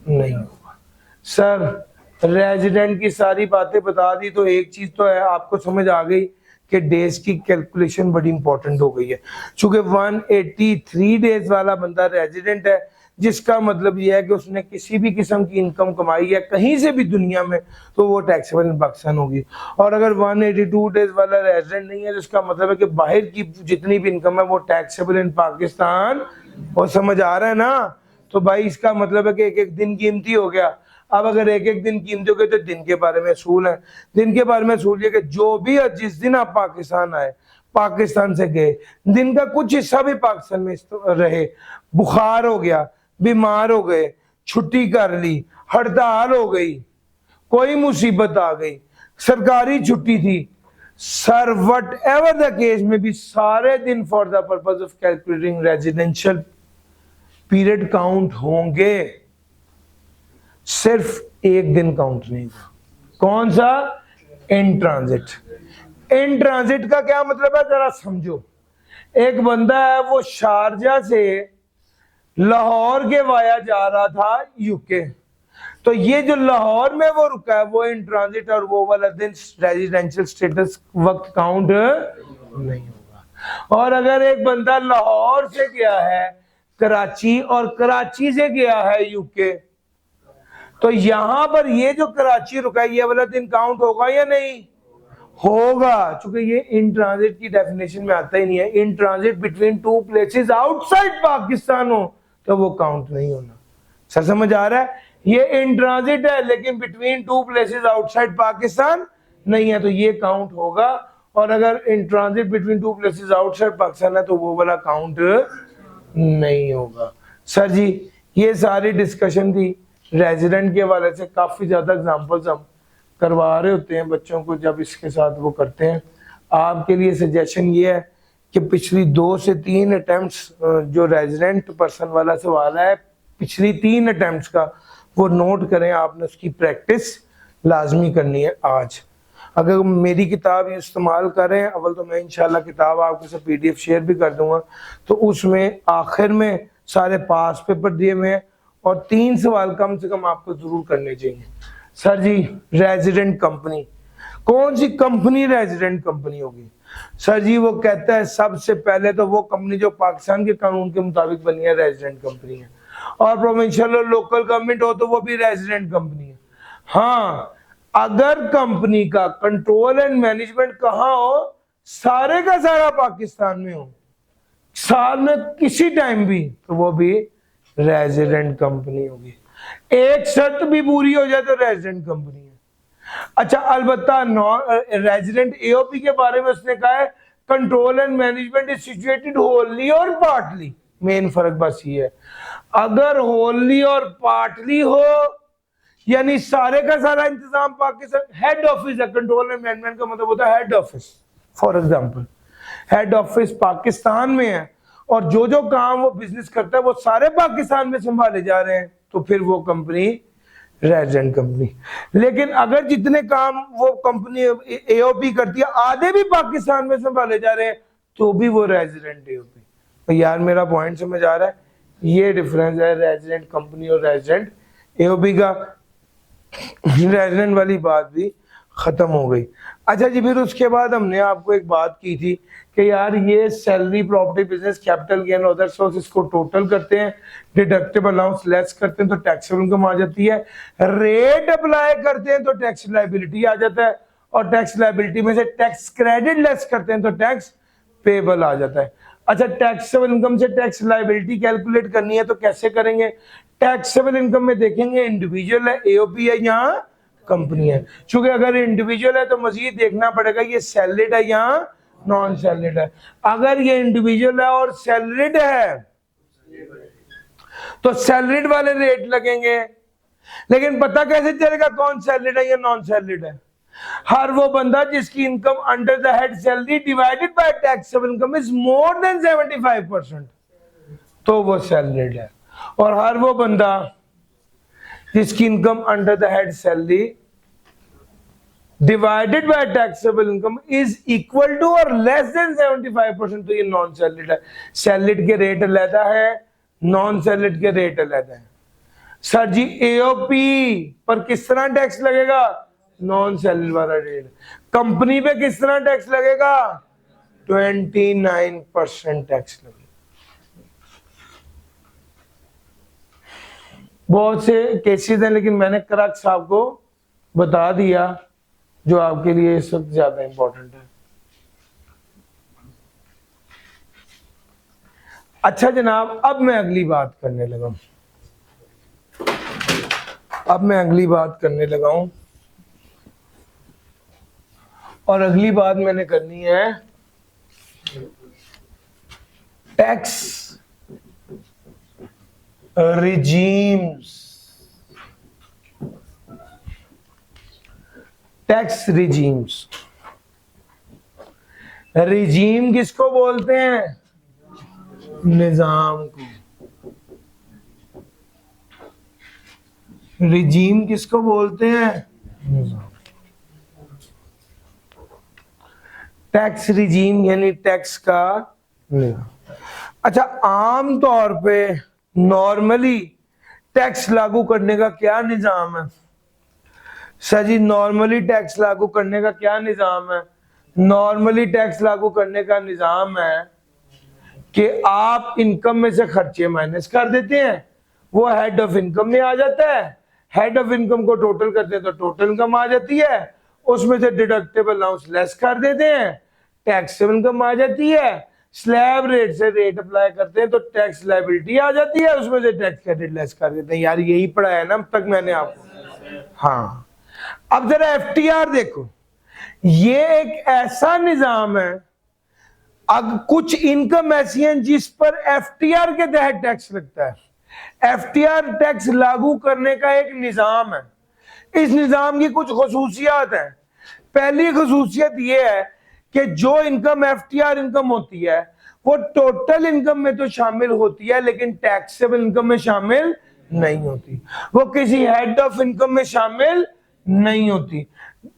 नहीं होगा। सर रेजिडेंट की सारी बातें बता दी, तो एक चीज तो है आपको समझ आ गई कि डेज की कैलकुलेशन बड़ी इंपॉर्टेंट हो गई है। चूंकि 183 डेज वाला बंदा रेजिडेंट है, जिसका मतलब यह है कि उसने किसी भी किस्म की इनकम कमाई है कहीं से भी दुनिया में, तो वो टैक्सेबल इन पाकिस्तान होगी। और अगर 182 डेज वाला रेजिडेंट नहीं है, जिसका मतलब है कि बाहर की जितनी भी इनकम है वो टैक्सेबल इन पाकिस्तान। और समझ आ रहा है ना? तो भाई इसका मतलब है कि एक एक दिन कीमती हो गया। अब अगर एक एक दिन कीमती हो गए तो दिन के बारे में असूल है। दिन के बारे में असूल है कि जो भी जिस दिन आप पाकिस्तान आए, पाकिस्तान से गए, दिन का कुछ हिस्सा भी पाकिस्तान में रहे, बुखार हो गया, बीमार हो गए, छुट्टी कर ली, हड़ताल हो गई, कोई मुसीबत आ गई, सरकारी छुट्टी थी, sir what ever the case में भी सारे दिन for the purpose of calculating residential period count होंगे। सिर्फ एक दिन काउंट नहीं होगा। कौन सा? In transit. इन ट्रांजिट का क्या मतलब है जरा समझो। एक बंदा है वो शारजा से लाहौर के वाया जा रहा था यूके, तो ये जो लाहौर में वो रुका है वो इन ट्रांजिट, और वो वाला दिन रेजिडेंशियल स्टेटस वक्त काउंट नहीं होगा। और अगर एक बंदा लाहौर से गया है कराची और कराची से गया है यूके, तो यहां पर ये जो कराची रुका है ये वाला दिन काउंट होगा या नहीं होगा? चूंकि ये इन ट्रांजिट की डेफिनेशन में आता ही नहीं है। In transit between two places outside Pakistan हो तो वो काउंट नहीं होना। सर समझ आ रहा है? ये इन ट्रांजिट है लेकिन between two places outside Pakistan नहीं है तो ये काउंट होगा। और अगर in transit between two places outside Pakistan है तो वो वाला काउंट नहीं होगा। सर जी ये सारी डिस्कशन थी रेजिडेंट के हवाले से। काफी ज्यादा एग्जांपल्स हम करवा रहे होते हैं बच्चों को जब इसके साथ वो करते हैं। आपके लिए सजेशन ये है कि पिछली 2 से 3 अटेम्प्ट्स जो रेजिडेंट पर्सन वाला सवाल है, पिछली 3 अटेम्प्ट्स का वो नोट करें, आपने उसकी प्रैक्टिस लाजमी करनी है आज। अगर मेरी किताब इस्तेमाल करें, अव्वल तो मैं इंशाल्लाह किताब आपके साथ PDF शेयर भी कर दूंगा, तो उसमें आखिर में सारे पास पेपर दिए हुए हैं और 3 सवाल कम से कम आपको जरूर करने चाहिए। सर जी रेजिडेंट कंपनी, कौन सी कंपनी रेजिडेंट कंपनी होगी? सर जी वो कहता है सबसे पहले तो वो कंपनी जो पाकिस्तान के कानून के मुताबिक बनी है रेजिडेंट कंपनी है, और प्रोविंशियल और लोकल गवर्नमेंट हो तो वो भी रेजिडेंट कंपनी है। हाँ, अगर कंपनी का कंट्रोल एंड मैनेजमेंट कहाँ हो, सारे का सारा पाकिस्तान में हो, साल में किसी टाइम भी, तो वो भी रेजिडेंट कंपनी होगी। एक शर्त भी पूरी हो जाए तो रेजिडेंट कंपनी है। अच्छा, अलबत्ता रेजिडेंट AOP के बारे में उसने कहा है control and management is situated Holi और पार्टली। मेन फर्क बस ये है, अगर होली और पार्टली हो यानी सारे का सारा इंतजाम पाकिस्तान, हेड ऑफिस है, कंट्रोल एंड मैनेजमेंट का मतलब होता है head office. For example head office Pakistan में है और जो जो काम वो बिजनेस करता है वो सारे पाकिस्तान में संभाले जा रहे हैं, तो फिर वो कंपनी रेजिडेंट कंपनी। लेकिन अगर जितने काम वो कंपनी AOP करती है आधे भी पाकिस्तान में संभाले जा रहे हैं, तो भी वो रेजिडेंट AOP। तो यार मेरा पॉइंट समझ आ रहा है? ये डिफरेंस है रेजिडेंट कंपनी और रेजिडेंट AOP का। रेजिडेंट वाली बात भी खत्म हो गई। अच्छा जी, फिर उसके बाद हमने आपको एक बात की थी कि यार ये salary, property, business, capital gain, other sources को टोटल करते हैं, डिडक्टेबल अलाउंस लेस करते हैं तो टैक्सेबल इनकम आ जाती है, रेट अप्लाई करते हैं तो टैक्स लायबिलिटी आ जाता है, और टैक्स लायबिलिटी में से टैक्स क्रेडिट लेस करते हैं तो टैक्स पेबल आ जाता है। अच्छा, टैक्सेबल इनकम से टैक्स लायबिलिटी कैलकुलेट करनी है तो कैसे करेंगे? टैक्सेबल इनकम में देखेंगे इंडिविजुअल है, AOP है, यहाँ कंपनी है। चूंकि अगर इंडिविजुअल है तो मजीद देखना पड़ेगा ये सैलरीड है या नॉन सैलरीड है। अगर ये इंडिविजुअल है और सैलरीड है तो सैलरीड वाले रेट लगेंगे। लेकिन पता कैसे चलेगा कौन सैलरीड है या नॉन सैलरीड है? हर वो बंदा जिसकी income under the head salary divided by taxable income is more than 75%, तो वो सैलरीड है। और हर वो बंदा जिसकी income under the head salary divided by taxable income is equal to और लेस देन 75%, तो ये नॉन सैलरीड है। सैलरीड के रेट अलग है, नॉन सैलरीड के रेट अलग है। सर जी AOP पर किस तरह टैक्स लगेगा? नॉन सैलरी वाला रेट। कंपनी पे किस तरह टैक्स लगेगा? 29% टैक्स लगेगा। बहुत से केसेस हैं, लेकिन मैंने क्रक्स आपको बता दिया जो आपके लिए इस वक्त ज्यादा इंपॉर्टेंट है। अच्छा जनाब, अब मैं अगली बात करने लगा हूं। और अगली बात मैंने करनी है tax regimes. Tax regimes, regime किसको बोलते हैं? निजाम को। रिजीम किसको बोलते हैं? निजाम। टैक्स रिजीम यानी टैक्स का निजाम। अच्छा, आम तौर पे नॉर्मली टैक्स लागू करने का क्या निजाम है? सर जी नॉर्मली टैक्स लागू करने का क्या निजाम है? नॉर्मली टैक्स लागू करने का निजाम है कि आप इनकम में से खर्चे माइनस कर देते हैं, वो हेड ऑफ इनकम में आ जाता है। हेड ऑफ इनकम को टोटल करते हैं तो टोटल इनकम आ जाती है, उसमें से डिडक्टेबल अलाउंस लेस कर देते हैं, टैक्सेबल इनकम आ जाती है। स्लैब रेट से रेट अप्लाई करते हैं तो टैक्स लायबिलिटी आ जाती है, उसमें से टैक्स क्रेडिट लेस कर देते हैं। यार यही पढ़ाया है ना अब तक मैंने आपको। हाँ, अब जरा FTR देखो, ये एक ऐसा निजाम है, अब कुछ इनकम ऐसी हैं जिस पर FTR के तहत टैक्स लगता है। FTR टैक्स लागू करने का एक निजाम है। इस निजाम की कुछ खसूसियात हैं। पहली खसूसियत यह है कि जो इनकम एफटीआर इनकम होती है वो टोटल इनकम में तो शामिल होती है लेकिन टैक्सेबल इनकम में शामिल नहीं होती, वो किसी हेड ऑफ इनकम में शामिल नहीं होती।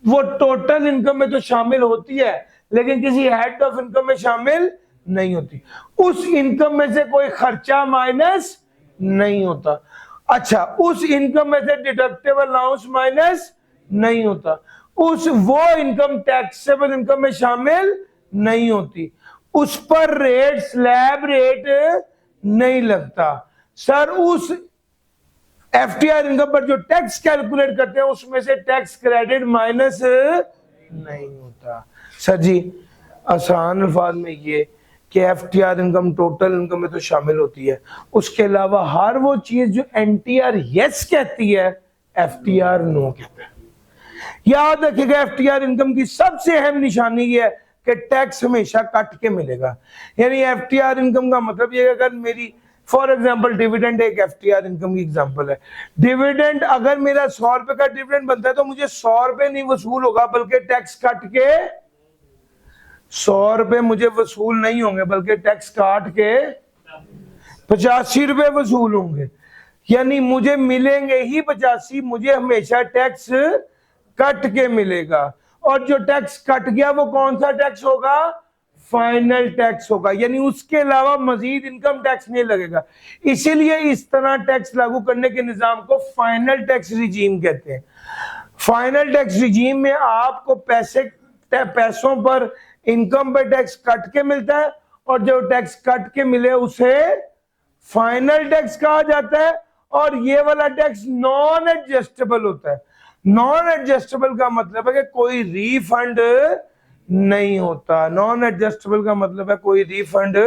वो टोटल इनकम में तो शामिल होती है लेकिन किसी हेड ऑफ इनकम में शामिल नहीं होती। उस इनकम में से कोई खर्चा माइनस नहीं होता। अच्छा, उस इनकम में से डिडक्टेबल अलाउंस माइनस नहीं होता। वो इनकम टैक्सेबल इनकम में शामिल नहीं होती। उस पर रेट स्लैब रेट नहीं लगता। सर उस एफटीआर इनकम पर जो टैक्स कैलकुलेट करते हैं उसमें से टैक्स क्रेडिट माइनस नहीं होता। सर जी आसान अल्फाज में ये कि एफटीआर इनकम टोटल इनकम में तो शामिल होती है, उसके अलावा हर वो चीज जो एनटीआर यस कहती है एफटीआर नो कहता है। याद रखिएगा एफटीआर इनकम की सबसे अहम निशानी ये है कि टैक्स हमेशा कट के मिलेगा। यानी एफटीआर इनकम का मतलब ये है, अगर मेरी फॉर एग्जांपल डिविडेंड एक एफटीआर इनकम की एग्जांपल है। डिविडेंड अगर मेरा 100 रुपए का डिविडेंड बनता है तो मुझे 100 रुपए नहीं वसूल होगा बल्कि टैक्स काट के 100 रुपए मुझे वसूल नहीं होंगे बल्कि टैक्स काट के 85 रुपए वसूल होंगे। यानी मुझे मिलेंगे ही 85, मुझे हमेशा टैक्स कट के मिलेगा। और जो टैक्स कट गया वो कौन सा टैक्स होगा? फाइनल टैक्स होगा, यानी उसके अलावा मजीद इनकम टैक्स नहीं लगेगा। इसीलिए इस तरह टैक्स लागू करने के निजाम को फाइनल टैक्स रिजीम कहते हैं। फाइनल टैक्स रिजीम में आपको पैसों पर इनकम पे टैक्स कट के मिलता है और जो टैक्स कट के मिले उसे फाइनल टैक्स कहा जाता है। और ये वाला टैक्स नॉन एडजस्टेबल होता है। नॉन एडजस्टेबल का मतलब है कि कोई रिफंड नहीं होता। नॉन एडजस्टेबल का मतलब है कोई रिफंड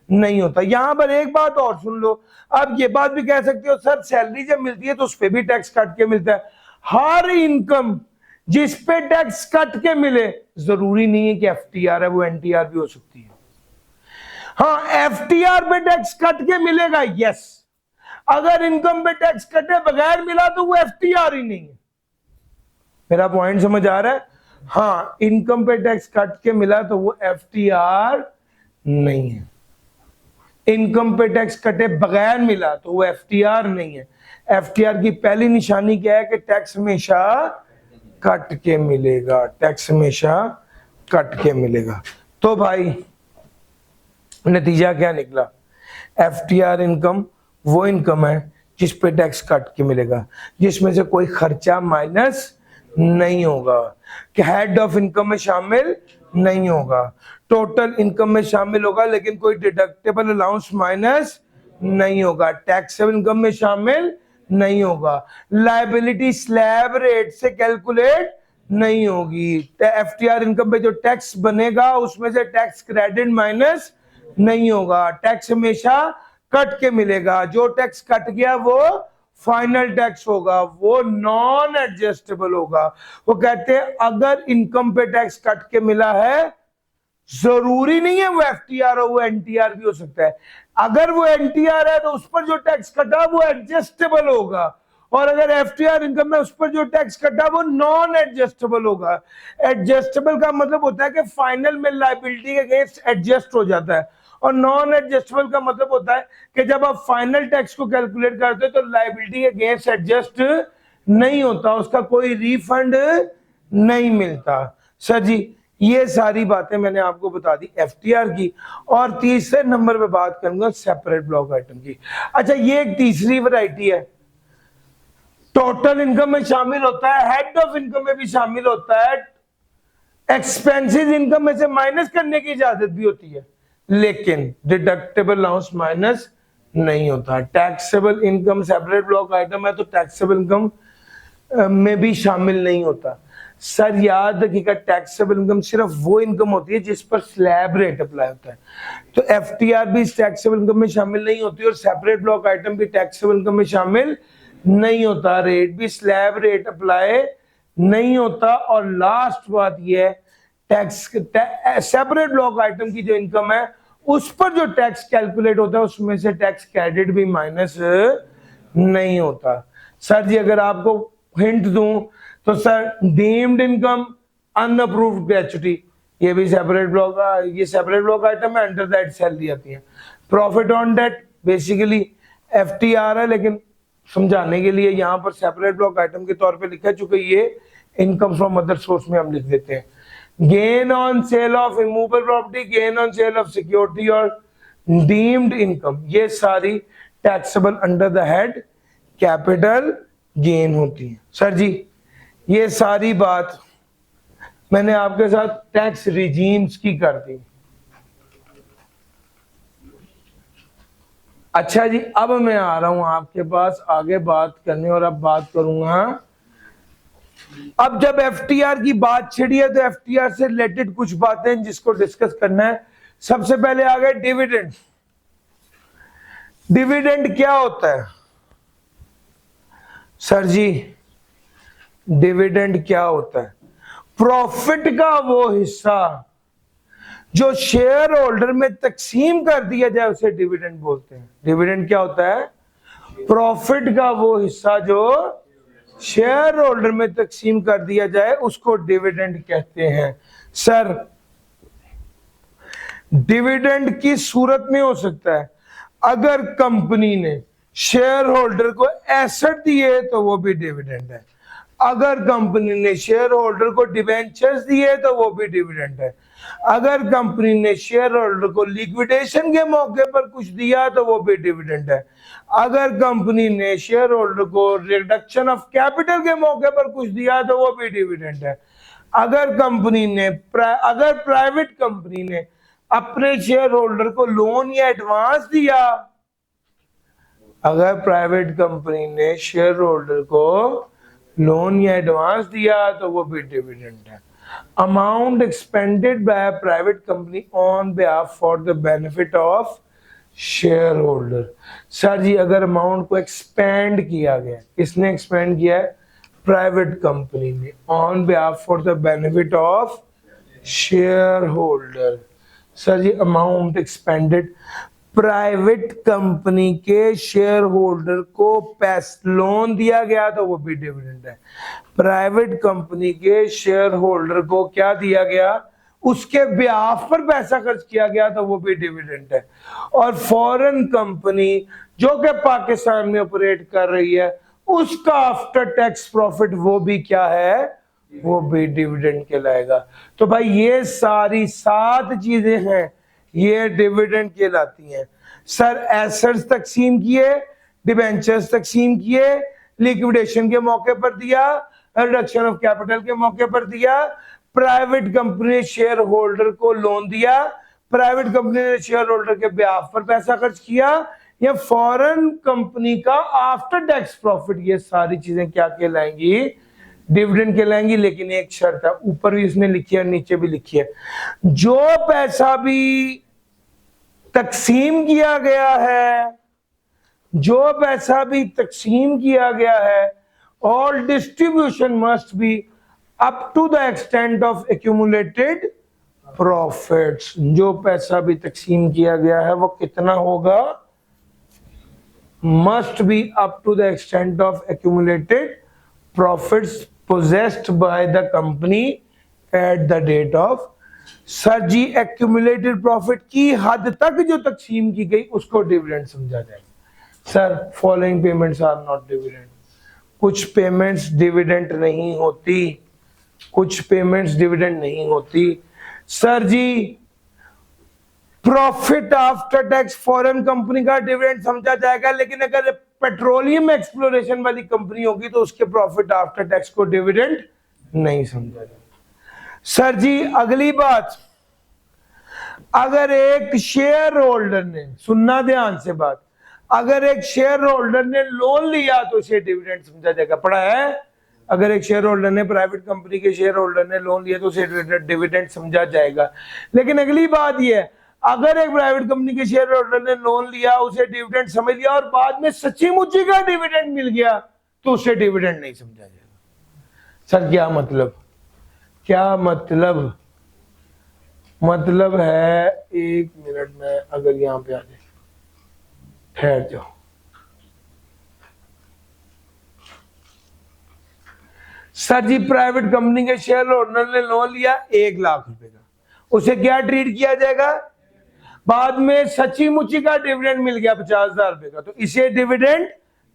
नहीं होता। यहां पर एक बात और सुन लो, अब ये बात भी कह सकते हो सर सैलरी जब मिलती है तो उस पर भी टैक्स कट के मिलता है। हर इनकम जिस पे टैक्स कट के मिले, जरूरी नहीं है कि एफटीआर है, वो एनटीआर भी हो सकती है। हाँ, एफटीआर पे टैक्स कट के मिलेगा, यस। अगर इनकम पे टैक्स कटे बगैर मिला तो वो एफटीआर ही नहीं है। मेरा पॉइंट समझ आ रहा है? हाँ, इनकम पे टैक्स कट के मिला तो वो एफटीआर नहीं है। इनकम पे टैक्स कटे बगैर मिला तो वो एफटीआर नहीं है। एफटीआर की पहली निशानी क्या है कि टैक्स हमेशा कट के मिलेगा। टैक्स हमेशा कट के मिलेगा। तो भाई नतीजा क्या निकला? एफटीआर इनकम वो इनकम है जिस पे टैक्स कट के मिलेगा, जिसमें से कोई खर्चा माइनस नहीं होगा, कि हेड ऑफ इनकम में शामिल नहीं होगा, टोटल इनकम में शामिल होगा लेकिन कोई डिडक्टेबल अलाउंस माइनस नहीं होगा, टैक्सेबल इनकम में शामिल नहीं होगा, लायबिलिटी स्लैब रेट से कैलकुलेट नहीं होगी, एफटीआर इनकम पे जो टैक्स बनेगा उसमें से टैक्स क्रेडिट माइनस नहीं होगा, टैक्स हमेशा कट के मिलेगा, जो टैक्स कट गया वो फाइनल टैक्स होगा, वो नॉन एडजस्टेबल होगा। वो कहते हैं अगर इनकम पे टैक्स कट के मिला है, जरूरी नहीं है वो एफटीआर हो, वो एनटीआर भी हो सकता है। अगर वो एनटीआर है तो उस पर जो टैक्स कटा वो एडजस्टेबल होगा, और अगर एफटीआर इनकम में उस पर जो टैक्स कटा वो नॉन एडजस्टेबल होगा। एडजस्टेबल का मतलब होता है कि फाइनल में लायबिलिटी के अगेंस्ट एडजस्ट हो जाता है, और नॉन एडजस्टेबल का मतलब होता है कि जब आप फाइनल टैक्स को कैलकुलेट करते हो तो लायबिलिटी के अगेंस्ट एडजस्ट नहीं होता, उसका कोई रिफंड नहीं मिलता। सर जी ये सारी बातें मैंने आपको बता दी एफटीआर की। और तीसरे नंबर पे बात करूंगा सेपरेट ब्लॉक आइटम की। अच्छा, ये एक तीसरी वैरायटी है, टोटल इनकम में शामिल होता है, हेड ऑफ इनकम में भी शामिल होता है, एक्सपेंसेस इनकम में से माइनस करने की इजाजत भी होती है, लेकिन डिडक्टेबल अलाउंस माइनस नहीं होता। Taxable income separate block item है तो टैक्सेबल इनकम में भी शामिल नहीं होता। सर याद रखिएगा टैक्सेबल इनकम सिर्फ वो इनकम होती है जिस पर स्लैब रेट अप्लाई होता है, तो एफटीआर भी टैक्सेबल इनकम में शामिल नहीं होती और सेपरेट ब्लॉक आइटम भी टैक्सेबल इनकम में शामिल नहीं होता, रेट भी स्लैब रेट अप्लाई नहीं होता। और लास्ट बात यह है, टैक्स सेपरेट ब्लॉक आइटम की जो इनकम है उस पर जो टैक्स कैलकुलेट होता है उसमें से टैक्स क्रेडिट भी माइनस नहीं होता। सर जी अगर आपको हिंट दूं तो sir deemed income, unapproved gratuity, ये भी सेपरेट ब्लॉक, ये सेपरेट ब्लॉक आइटम है, अंडर दैट सैलरी आती है। Profit on debt basically FTR है, लेकिन समझाने के लिए यहाँ पर सेपरेट ब्लॉक आइटम के तौर पे लिखा है, चूंकि ये इनकम फ्रॉम अदर सोर्स में हम लिख देते हैं। Gain on sale of immovable property, gain on sale of security और डीम्ड इनकम, ये सारी taxable under the head capital gain होती है। सर जी ये सारी बात मैंने आपके साथ टैक्स रिजीम्स की कर दी। अच्छा जी, अब मैं आ रहा हूं आपके पास आगे बात करने, और अब बात करूंगा, अब जब FTR की बात छिड़ी है तो FTR से रिलेटेड कुछ बातें जिसको डिस्कस करना है। सबसे पहले आ गए डिविडेंड। डिविडेंड क्या होता है सर जी? डिविडेंड क्या होता है? प्रॉफिट का वो हिस्सा जो शेयर होल्डर में तकसीम कर दिया जाए उसे डिविडेंड बोलते हैं। डिविडेंड क्या होता है? प्रॉफिट का वो हिस्सा जो शेयर होल्डर में तकसीम कर दिया जाए उसको डिविडेंड कहते हैं। सर डिविडेंड की सूरत में हो सकता है अगर कंपनी ने शेयर होल्डर को एसेट दिए तो वो भी डिविडेंड है, अगर कंपनी ने शेयर होल्डर को डिबेंचर्स दिए तो वो भी डिविडेंड है, अगर कंपनी ने शेयर होल्डर को लिक्विडेशन के मौके पर कुछ दिया तो वो भी डिविडेंड है, अगर कंपनी ने शेयर होल्डर को रिडक्शन ऑफ कैपिटल के मौके पर कुछ दिया तो वो भी डिविडेंड है, अगर कंपनी ने अगर प्राइवेट कंपनी ने अपने शेयर होल्डर को लोन या एडवांस दिया, अगर प्राइवेट कंपनी ने शेयर होल्डर को लोन या एडवांस दिया तो वो भी डिविडेंड है। Amount expended by private company on behalf for the benefit of share holder. Sir ji अगर अमाउंट को एक्सपेंड किया गया, किसने एक्सपेंड किया है? प्राइवेट कंपनी ने, on behalf for the benefit of share holder. Sir ji amount expended, private company के शेयर होल्डर को लोन दिया गया तो वो भी डिविडेंड है, प्राइवेट कंपनी के शेयर होल्डर को क्या दिया गया, उसके ब्याज पर पैसा खर्च किया गया तो वो भी डिविडेंड है। और फॉरेन कंपनी जो कि पाकिस्तान में ऑपरेट कर रही है उसका आफ्टर टैक्स प्रॉफिट वो भी क्या है, वो भी डिविडेंड कहलाएगा। तो भाई ये सारी 7 चीजें हैं, ये डिविडेंड कहलाती हैं। सर एसेट्स तकसीम किए, डिबेंचर्स तकसीम किए, लिक्विडेशन के मौके पर दिया, रिडक्शन ऑफ कैपिटल के मौके पर दिया, प्राइवेट कंपनी ने शेयर होल्डर को लोन दिया, प्राइवेट कंपनी ने शेयर होल्डर के ब्याज पर पैसा खर्च किया, या फॉरेन कंपनी का आफ्टर टैक्स प्रॉफिट, ये सारी चीजें क्या कहलाएंगी, डिविडेंड कहलाएंगी। लेकिन एक शर्त है, ऊपर भी इसने लिखी है नीचे भी लिखी है, जो पैसा भी तकसीम किया गया है, जो पैसा भी तकसीम किया गया है, all distribution must be up to the extent of accumulated profits. जो पैसा भी तकसीम किया गया है वो कितना होगा, must be up to the extent of accumulated profits possessed by the company at the date of। Sir ji accumulated profit की हद तक जो तकसीम की गई उसको डिविडेंड समझा जाएगा। Sir following payments are not dividend, कुछ पेमेंट्स डिविडेंड नहीं होती, कुछ पेमेंट्स डिविडेंड नहीं होती। Sir ji profit after tax foreign company का डिविडेंड समझा जाएगा, लेकिन अगर पेट्रोलियम एक्सप्लोरेशन वाली कंपनी होगी तो उसके प्रॉफिट आफ्टर टैक्स को डिविडेंड नहीं समझा जाएगा। सर जी अगली बात, अगर एक शेयर होल्डर ने, सुनना ध्यान से बात, अगर एक शेयर होल्डर ने लोन लिया तो उसे डिविडेंड समझा जाएगा। पढ़ा है? अगर एक शेयर होल्डर ने, प्राइवेट कंपनी के शेयर होल्डर ने लोन लिया तो उसे डिविडेंड समझा जाएगा। लेकिन अगली बात यह है, अगर एक प्राइवेट कंपनी के शेयर होल्डर ने लोन लिया, उसे डिविडेंड समझ लिया और बाद में सच्ची मुच्ची का डिविडेंड मिल गया तो उसे डिविडेंड नहीं समझा जाएगा। सर क्या मतलब, क्या मतलब? मतलब है, एक मिनट में अगर यहां पे आ जाए, ठहर जाओ। सर जी प्राइवेट कंपनी के शेयर होल्डर ने लोन लिया 1 लाख रुपए का, उसे क्या ट्रीट किया जाएगा? बाद में सच्ची मुच्ची का डिविडेंड मिल गया 50,000 रुपए का, तो इसे डिविडेंड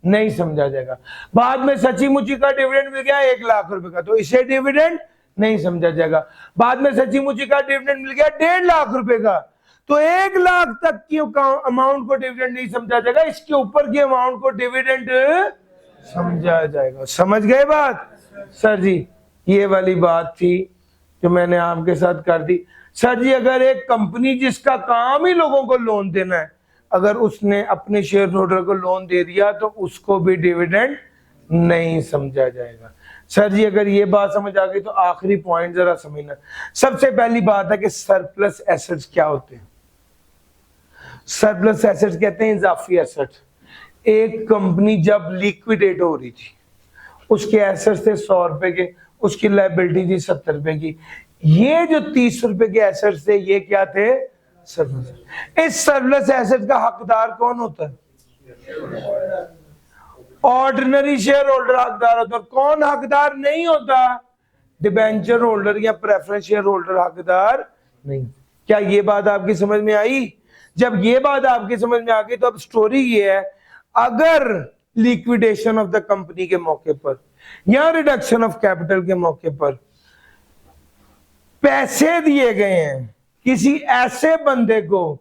नहीं समझा जाएगा। बाद में सच्ची मुच्ची का डिविडेंड मिल गया 1,00,000 रुपए का, तो इसे डिविडेंड नहीं समझा जाएगा। बाद में सच्ची मुच्ची का डिविडेंड मिल गया 1.5 लाख रुपए का, तो 1,00,000 तक की अमाउंट को डिविडेंड नहीं समझा जाएगा, इसके ऊपर की अमाउंट को डिविडेंड समझा जाएगा। समझ गए बात? सर जी ये वाली बात थी जो मैंने आपके साथ कर दी। सर जी अगर एक कंपनी जिसका काम ही लोगों को लोन देना है, अगर उसने अपने शेयर होल्डर को लोन दे दिया तो उसको भी डिविडेंड नहीं समझा जाएगा। सर जी अगर ये बात समझ आ गई तो आखिरी पॉइंट जरा समझना। सबसे पहली बात है कि सरप्लस एसेट्स क्या होते हैं? सरप्लस एसेट्स कहते हैं इजाफी एसेट्स। एक कंपनी जब लिक्विडेट हो रही थी, उसके एसेट्स थे 100 रुपए के, उसकी लायबिलिटी थी 70 रुपए की, ये जो 30 रुपए के एसेट्स थे ये क्या थे? सरप्लस। इस सरप्लस एसेट का हकदार कौन होता है? ऑर्डिनरी शेयर होल्डर हकदार होता है। कौन हकदार नहीं होता? डिबेंचर होल्डर या प्रेफरेंस शेयर होल्डर हकदार नहीं। क्या ये बात आपकी समझ में आई? जब ये बात आपकी समझ में आ गई तो अब स्टोरी ये है, अगर लिक्विडेशन ऑफ द कंपनी के मौके पर या रिडक्शन ऑफ कैपिटल के मौके पर पैसे दिए गए हैं किसी ऐसे बंदे को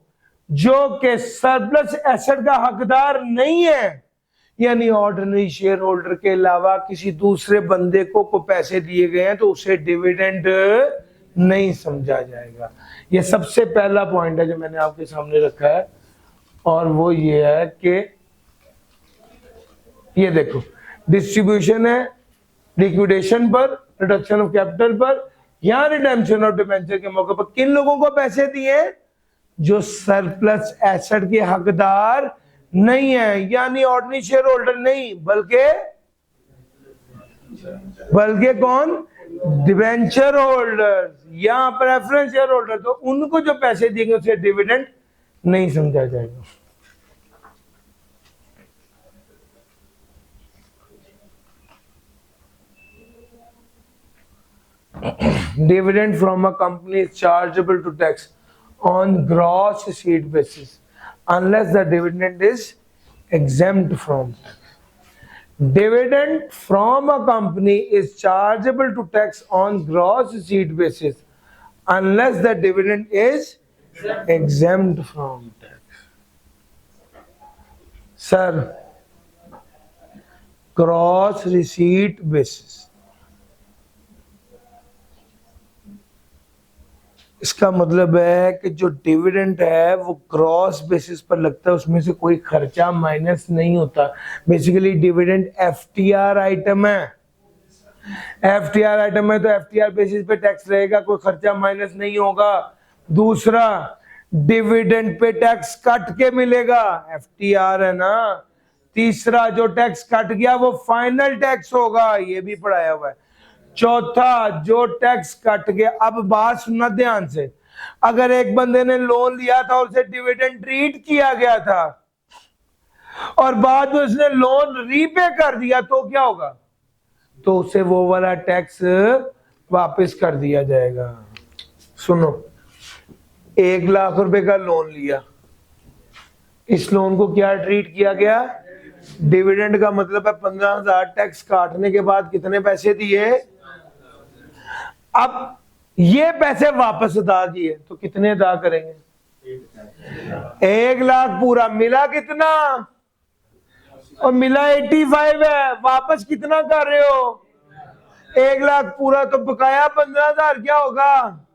जो कि सरप्लस एसेट का हकदार नहीं है, यानी ऑर्डिनरी शेयर होल्डर के अलावा किसी दूसरे बंदे को पैसे दिए गए हैं, तो उसे डिविडेंड नहीं समझा जाएगा। ये सबसे पहला पॉइंट है जो मैंने आपके सामने रखा है, और वो ये है कि ये देखो डिस्ट्रीब्यूशन है लिक्विडेशन पर, रिडक्शन ऑफ कैपिटल पर या रिडेम्पशन ऑफ डिबेंचर के मौके पर किन लोगों को पैसे दिए? जो सरप्लस एसेट के हकदार नहीं है, यानी ऑर्डिनरी शेयर होल्डर नहीं, बल्कि कौन? डिबेंचर होल्डर या प्रेफरेंस शेयर होल्डर। तो उनको जो पैसे देंगे उसे डिविडेंड नहीं समझा जाएगा। Dividend from a company is chargeable to tax on gross receipt basis unless the dividend is exempt from tax. Dividend from a company is chargeable to tax on gross receipt basis unless the dividend is exempt from tax. Sir, gross receipt basis, इसका मतलब है कि जो डिविडेंड है वो ग्रॉस बेसिस पर लगता है, उसमें से कोई खर्चा माइनस नहीं होता। बेसिकली डिविडेंड एफटीआर आइटम है, एफटीआर आइटम है तो एफटीआर बेसिस पे टैक्स रहेगा, कोई खर्चा माइनस नहीं होगा। दूसरा, डिविडेंड पे टैक्स कट के मिलेगा, एफटीआर है ना। तीसरा, जो टैक्स कट गया वो फाइनल टैक्स होगा, ये भी पढ़ाया हुआ है। चौथा, जो टैक्स कट गया, अब बात सुनना ध्यान से, अगर एक बंदे ने लोन लिया था और उसे डिविडेंड ट्रीट किया गया था और बाद में उसने लोन रीपे कर दिया तो क्या होगा? तो उसे वो वाला टैक्स वापस कर दिया जाएगा। सुनो, 1,00,000 रुपए का लोन लिया, इस लोन को क्या ट्रीट किया गया? डिविडेंड का मतलब है 15,000 टैक्स काटने के बाद कितने पैसे दिए? अब ये पैसे वापस अदा किए तो कितने अदा करेंगे? 1,00,000 पूरा मिला, कितना? और मिला 85 है, वापस कितना कर रहे हो? 1,00,000 पूरा, तो बकाया 15,000 क्या होगा?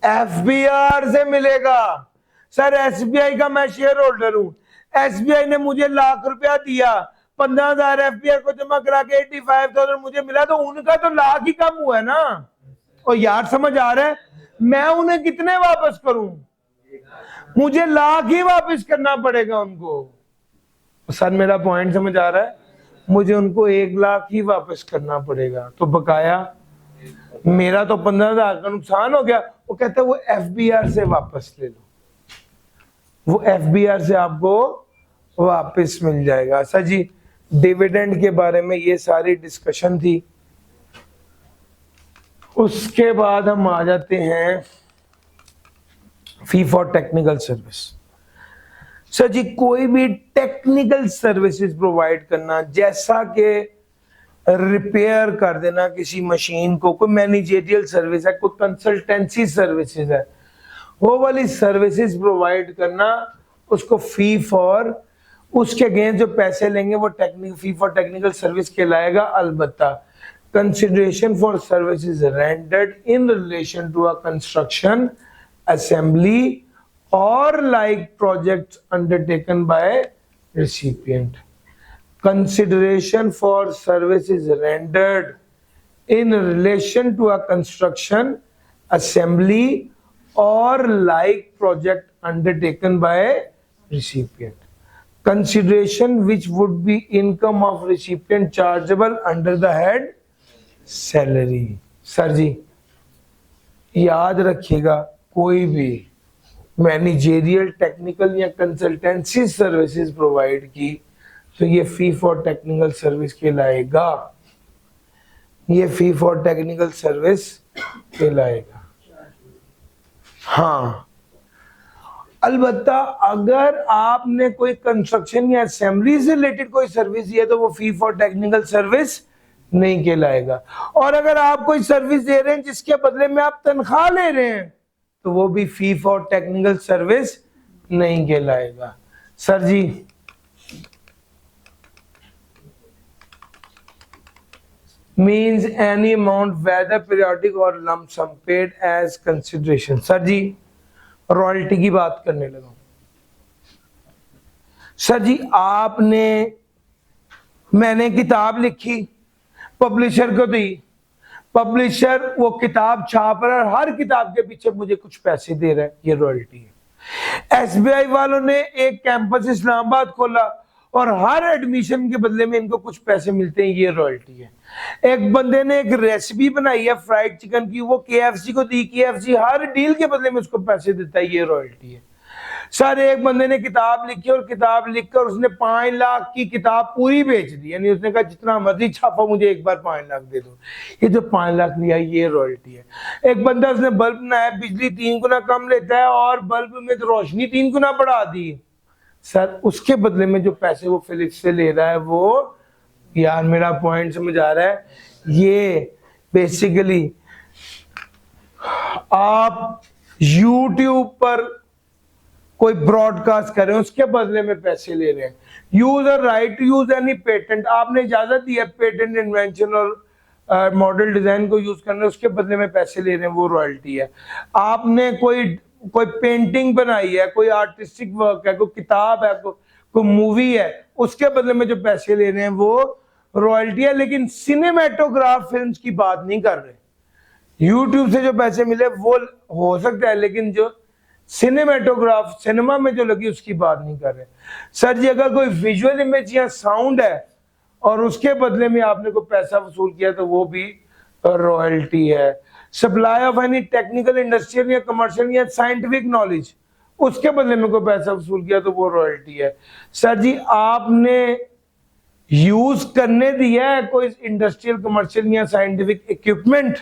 एफबीआर से मिलेगा। सर एसबीआई का मैं शेयर होल्डर हूं, एसबीआई ने मुझे 1,00,000 रुपया दिया, 15,000 एफबीआर को जमा करा के 85,000 मुझे मिला, तो उनका तो 1,00,000 ही कम हुआ है ना। और यार समझ आ रहा है, मैं उन्हें कितने वापस करूं? मुझे 1,00,000 ही वापस करना पड़ेगा उनको। सर मेरा पॉइंट समझ आ रहा है, मुझे उनको 1,00,000 ही वापस करना पड़ेगा, तो बकाया मेरा तो 15,000 का नुकसान हो गया। वो कहता है वो एफबीआर से वापस ले लो, वो एफबीआर से आपको वापस मिल जाएगा। सर जी डिविडेंड के बारे में ये सारी डिस्कशन थी, उसके बाद हम आ जाते हैं fee for technical service. Sir ji कोई भी टेक्निकल सर्विसेज प्रोवाइड करना, जैसा कि रिपेयर कर देना किसी मशीन को, कोई मैनेजरियल सर्विस है, कोई कंसल्टेंसी सर्विसेज है, वो वाली सर्विसेज प्रोवाइड करना, उसको फी फॉर, उसके अगेंस्ट जो पैसे लेंगे वो technical fee for technical service कहलाएगा। अलबत्ता consideration for services rendered in relation to a construction, assembly or like projects undertaken by recipient. Consideration for services rendered in relation to a construction, assembly or like project undertaken by recipient. Consideration which would be income of recipient chargeable under the head salary. Sir ji याद रखिएगा, कोई भी मैनेजेरियल टेक्निकल या कंसल्टेंसी सर्विसेज प्रोवाइड की तो ये फी फॉर टेक्निकल सर्विस कहलाएगा, ये फी फॉर टेक्निकल सर्विस कहलाएगा। हाँ, अलबत्ता अगर आपने कोई कंस्ट्रक्शन या असेंबली से रिलेटेड कोई सर्विस दी है तो वो फी फॉर टेक्निकल सर्विस नहीं कहलाएगा। और अगर आप कोई सर्विस दे रहे हैं जिसके बदले में आप तनख्वाह ले रहे हैं तो वो भी फी फॉर टेक्निकल सर्विस नहीं कहलाएगा। Sir ji means any amount whether periodic और lump sum paid as consideration. Sir ji royalty की बात करने लगा। सर जी मैंने किताब लिखी, पब्लिशर को दी, पब्लिशर वो किताब छाप रहा है, हर किताब के पीछे मुझे कुछ पैसे दे रहा है, ये रॉयल्टी है। एसबीआई वालों ने एक कैंपस इस्लामाबाद खोला और हर एडमिशन के बदले में इनको कुछ पैसे मिलते हैं, ये रॉयल्टी है। एक बंदे ने एक रेसिपी बनाई है फ्राइड चिकन की, वो केएफसी को दी, केएफसी हर डील के बदले में उसको पैसे देता है, ये रॉयल्टी है। सर एक बंदे ने किताब लिखी और किताब लिखकर उसने 5 लाख की किताब पूरी बेच दी, यानी उसने कहा जितना मर्जी छापा मुझे एक बार 5 लाख दे दो, ये जो 5 लाख लिया ये रॉयल्टी है। एक बंदा उसने बल्ब बनाया, बिजली 3 गुना कम लेता है और बल्ब में तो रोशनी 3 गुना बढ़ा दी, सर उसके बदले में जो पैसे वो फिलिप्स से ले रहा है वो, यार मेरा पॉइंट समझ आ रहा है, ये बेसिकली आप YouTube पर कोई ब्रॉडकास्ट कर रहे हैं उसके बदले में पैसे ले रहे हैं। User right to use any patent, आपने इजाजत दी है पेटेंट, इन्वेंशन और मॉडल डिजाइन को यूज करने, उसके बदले में पैसे ले रहे हैं, वो रॉयल्टी है। आपने कोई पेंटिंग बनाई है, कोई आर्टिस्टिक वर्क है, कोई किताब है, कोई मूवी है, उसके बदले में जो पैसे ले रहे हैं वो रॉयल्टी है। लेकिन सिनेमेटोग्राफ फिल्म्स की बात नहीं कर रहे। यूट्यूब से जो पैसे मिले वो हो सकता है, लेकिन जो सिनेमेटोग्राफ सिनेमा में जो लगी उसकी बात नहीं कर रहे। सर जी अगर कोई विजुअल इमेज या साउंड है और उसके बदले में आपने कोई पैसा वसूल किया तो वो भी रॉयल्टी है। Supply of any technical, industrial या कमर्शियल या साइंटिफिक नॉलेज, उसके बदले में कोई पैसा वसूल किया तो वो रॉयल्टी है। सर जी आपने यूज करने दिया है कोई इंडस्ट्रियल, कमर्शियल या साइंटिफिक इक्विपमेंट,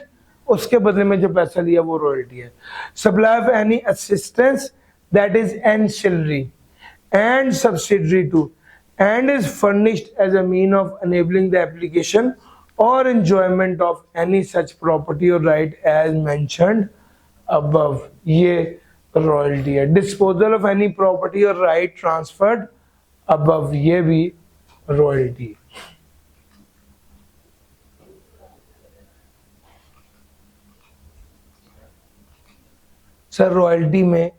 उसके बदले में जो पैसा लिया वो रॉयल्टी है। Supply of any assistance that is ancillary and subsidiary to and is furnished as a mean of enabling the application और enjoyment of any such property और राइट एज मेंशन्ड अबव, ये रॉयल्टी है। डिस्पोजल ऑफ एनी प्रॉपर्टी और राइट ट्रांसफर्ड अबव, ये भी रॉयल्टी है। सर रॉयल्टी में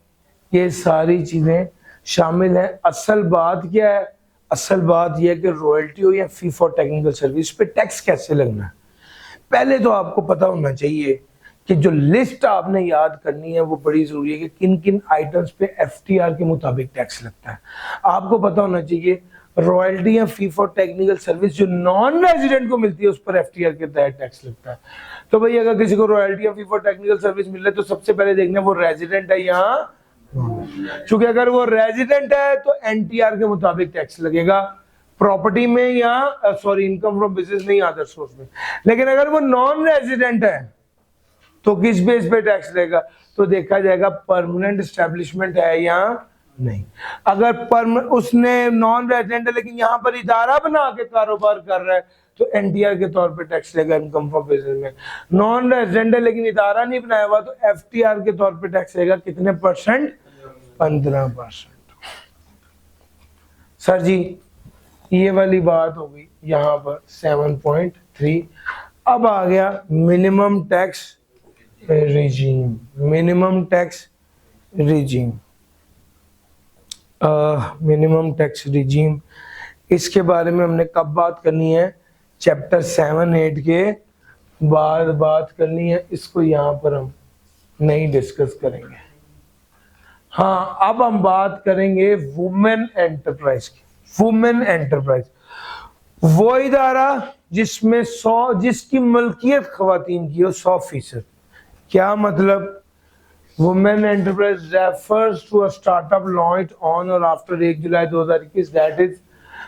ये सारी चीजें शामिल हैं। असल बात क्या है? असल बात यह है कि रॉयल्टी हो या फी फॉर टेक्निकल सर्विस पे टैक्स कैसे लगना है। पहले तो आपको पता होना चाहिए कि जो लिस्ट आपने याद करनी है वो बड़ी जरूरी है कि किन किन आइटम्स पे एफटीआर के मुताबिक टैक्स लगता है। आपको पता होना चाहिए रॉयल्टी या फी फॉर टेक्निकल सर्विस जो नॉन रेजिडेंट को मिलती है उस पर एफटीआर के तहत टैक्स लगता है। तो भाई अगर किसी को रॉयल्टी या फी फॉर टेक्निकल सर्विस मिल रहा है तो सबसे पहले देखना वो रेजिडेंट है यहाँ, क्योंकि अगर वो रेजिडेंट है तो एनटीआर के मुताबिक टैक्स लगेगा प्रॉपर्टी में या सॉरी इनकम फ्रॉम बिजनेस में या अदर सोर्स में। लेकिन अगर वो नॉन रेजिडेंट है तो किस बेस पे टैक्स लेगा? तो देखा जाएगा परमानेंट एस्टेब्लिशमेंट है या नहीं। अगर उसने नॉन रेजिडेंट है लेकिन यहाँ पर इदारा बना के कारोबार कर रहा है तो एनटीआर के तौर पे टैक्स लेगा इनकम फॉर बिजनेस में। नॉन रेजिडेंट है लेकिन इदारा नहीं बनाया हुआ तो एफटीआर के तौर पे टैक्स लेगा कितने परसेंट? 15%। सर जी ये वाली बात हो गई यहाँ पर 7.3। अब आ गया minimum tax regime. Minimum tax regime, minimum tax regime, इसके बारे में हमने कब बात करनी है? चैप्टर 7-8 के बाद बात करनी है। इसको यहाँ पर हम नहीं डिस्कस करेंगे। हाँ, अब हम बात करेंगे वुमेन एंटरप्राइज की। वुमेन एंटरप्राइज वो इदारा जिसकी मलकियत खवातीन की हो 100%। क्या मतलब? Women enterprise refers to a startup launched on और after 1 July 2021 that is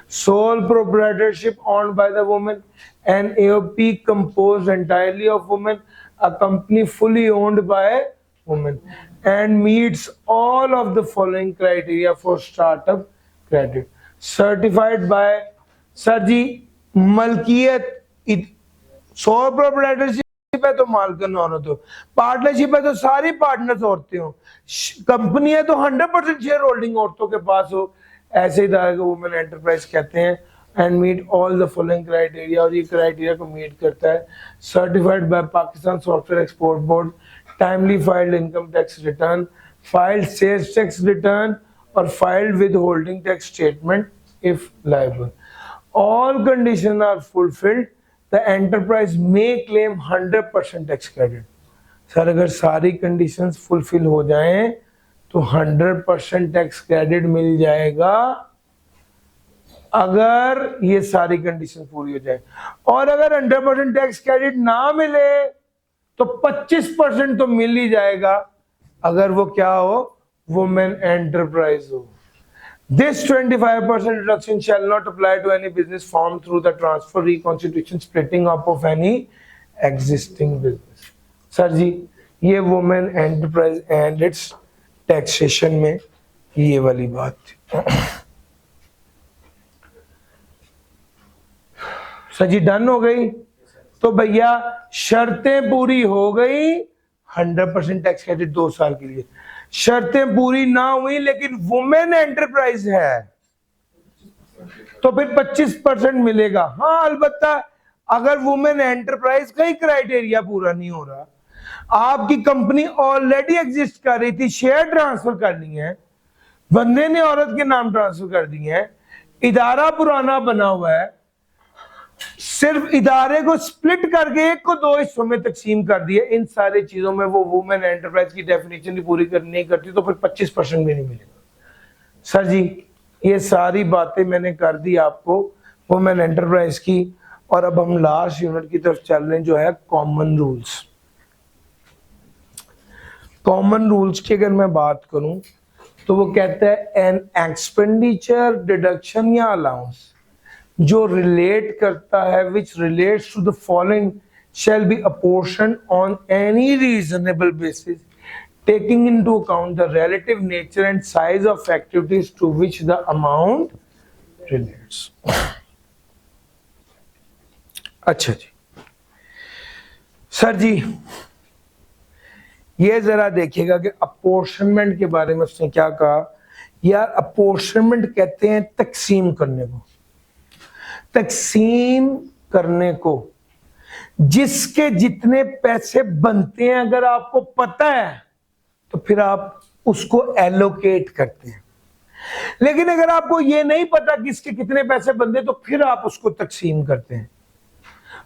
sole proprietorship owned by the woman, an AOP composed entirely of women, a company fully owned by women, and meets all of the following criteria for startup credit. Certified by sir ji मलकियत sole proprietorship है तो मालकन औरत हो, पार्टनरशिप है तो सारी पार्टनर्स औरतें हो, कंपनी है तो 100% शेयर होल्डिंग औरतों के पास हो, ऐसे इदारे को वुमेन एंटरप्राइज कहते हैं। And meet all the following criteria, और ये क्राइटेरिया को मीट करता है। Certified by Pakistan software export board, timely filed income tax return, filed sales tax return और filed withholding tax statement if liable. All condition are fulfilled, the enterprise may claim 100% tax credit. Sir अगर सारी कंडीशंस फुलफिल हो जाएं तो 100% टैक्स क्रेडिट मिल जाएगा अगर ये सारी कंडीशन पूरी हो जाए। और अगर 100% टैक्स क्रेडिट ना मिले तो 25% तो मिल ही जाएगा अगर वो क्या हो? वुमेन एंटरप्राइज हो। This 25% reduction shall not apply to any business formed through the transfer, reconstitution, splitting up of any existing business. Sir ji ये women enterprise and its taxation में ये वाली बात थी। सर जी डन हो गई? तो भैया शर्तें पूरी हो गई, 100% टैक्स क्रेडिट 2 साल के लिए। शर्तें पूरी ना हुई लेकिन वुमेन एंटरप्राइज है तो फिर 25% मिलेगा। हाँ अलबत्ता अगर वुमेन एंटरप्राइज का ही क्राइटेरिया पूरा नहीं हो रहा, आपकी कंपनी ऑलरेडी एग्जिस्ट कर रही थी, शेयर ट्रांसफर करनी है, बंदे ने औरत के नाम ट्रांसफर कर दिए हैं, इदारा पुराना बना हुआ है, सिर्फ इदारे को स्प्लिट करके एक को 2 हिस्सों में तकसीम कर दिए, इन सारी चीजों में वो वुमेन एंटरप्राइज की डेफिनेशन पूरी नहीं करती तो फिर 25% भी नहीं मिलेगा। सर जी ये सारी बातें मैंने कर दी आपको वुमेन एंटरप्राइज की। और अब हम लास्ट यूनिट की तरफ चल रहे हैं जो है कॉमन रूल्स। कॉमन रूल्स की अगर मैं बात करूं तो वो कहता है एन एक्सपेंडिचर डिडक्शन या अलाउंस जो रिलेट करता है which relates to the following shall be apportioned on any reasonable basis taking into account the relative nature and size of activities to which the amount relates. अच्छा जी सर जी ये जरा देखिएगा कि अपोर्शनमेंट के बारे में उसने क्या कहा। यार अपोर्शनमेंट कहते हैं तकसीम करने को, तकसीम करने को जिसके जितने पैसे बनते हैं अगर आपको पता है तो फिर आप उसको एलोकेट करते हैं, लेकिन अगर आपको ये नहीं पता कि इसके कितने पैसे बनते तो फिर आप उसको तकसीम करते हैं।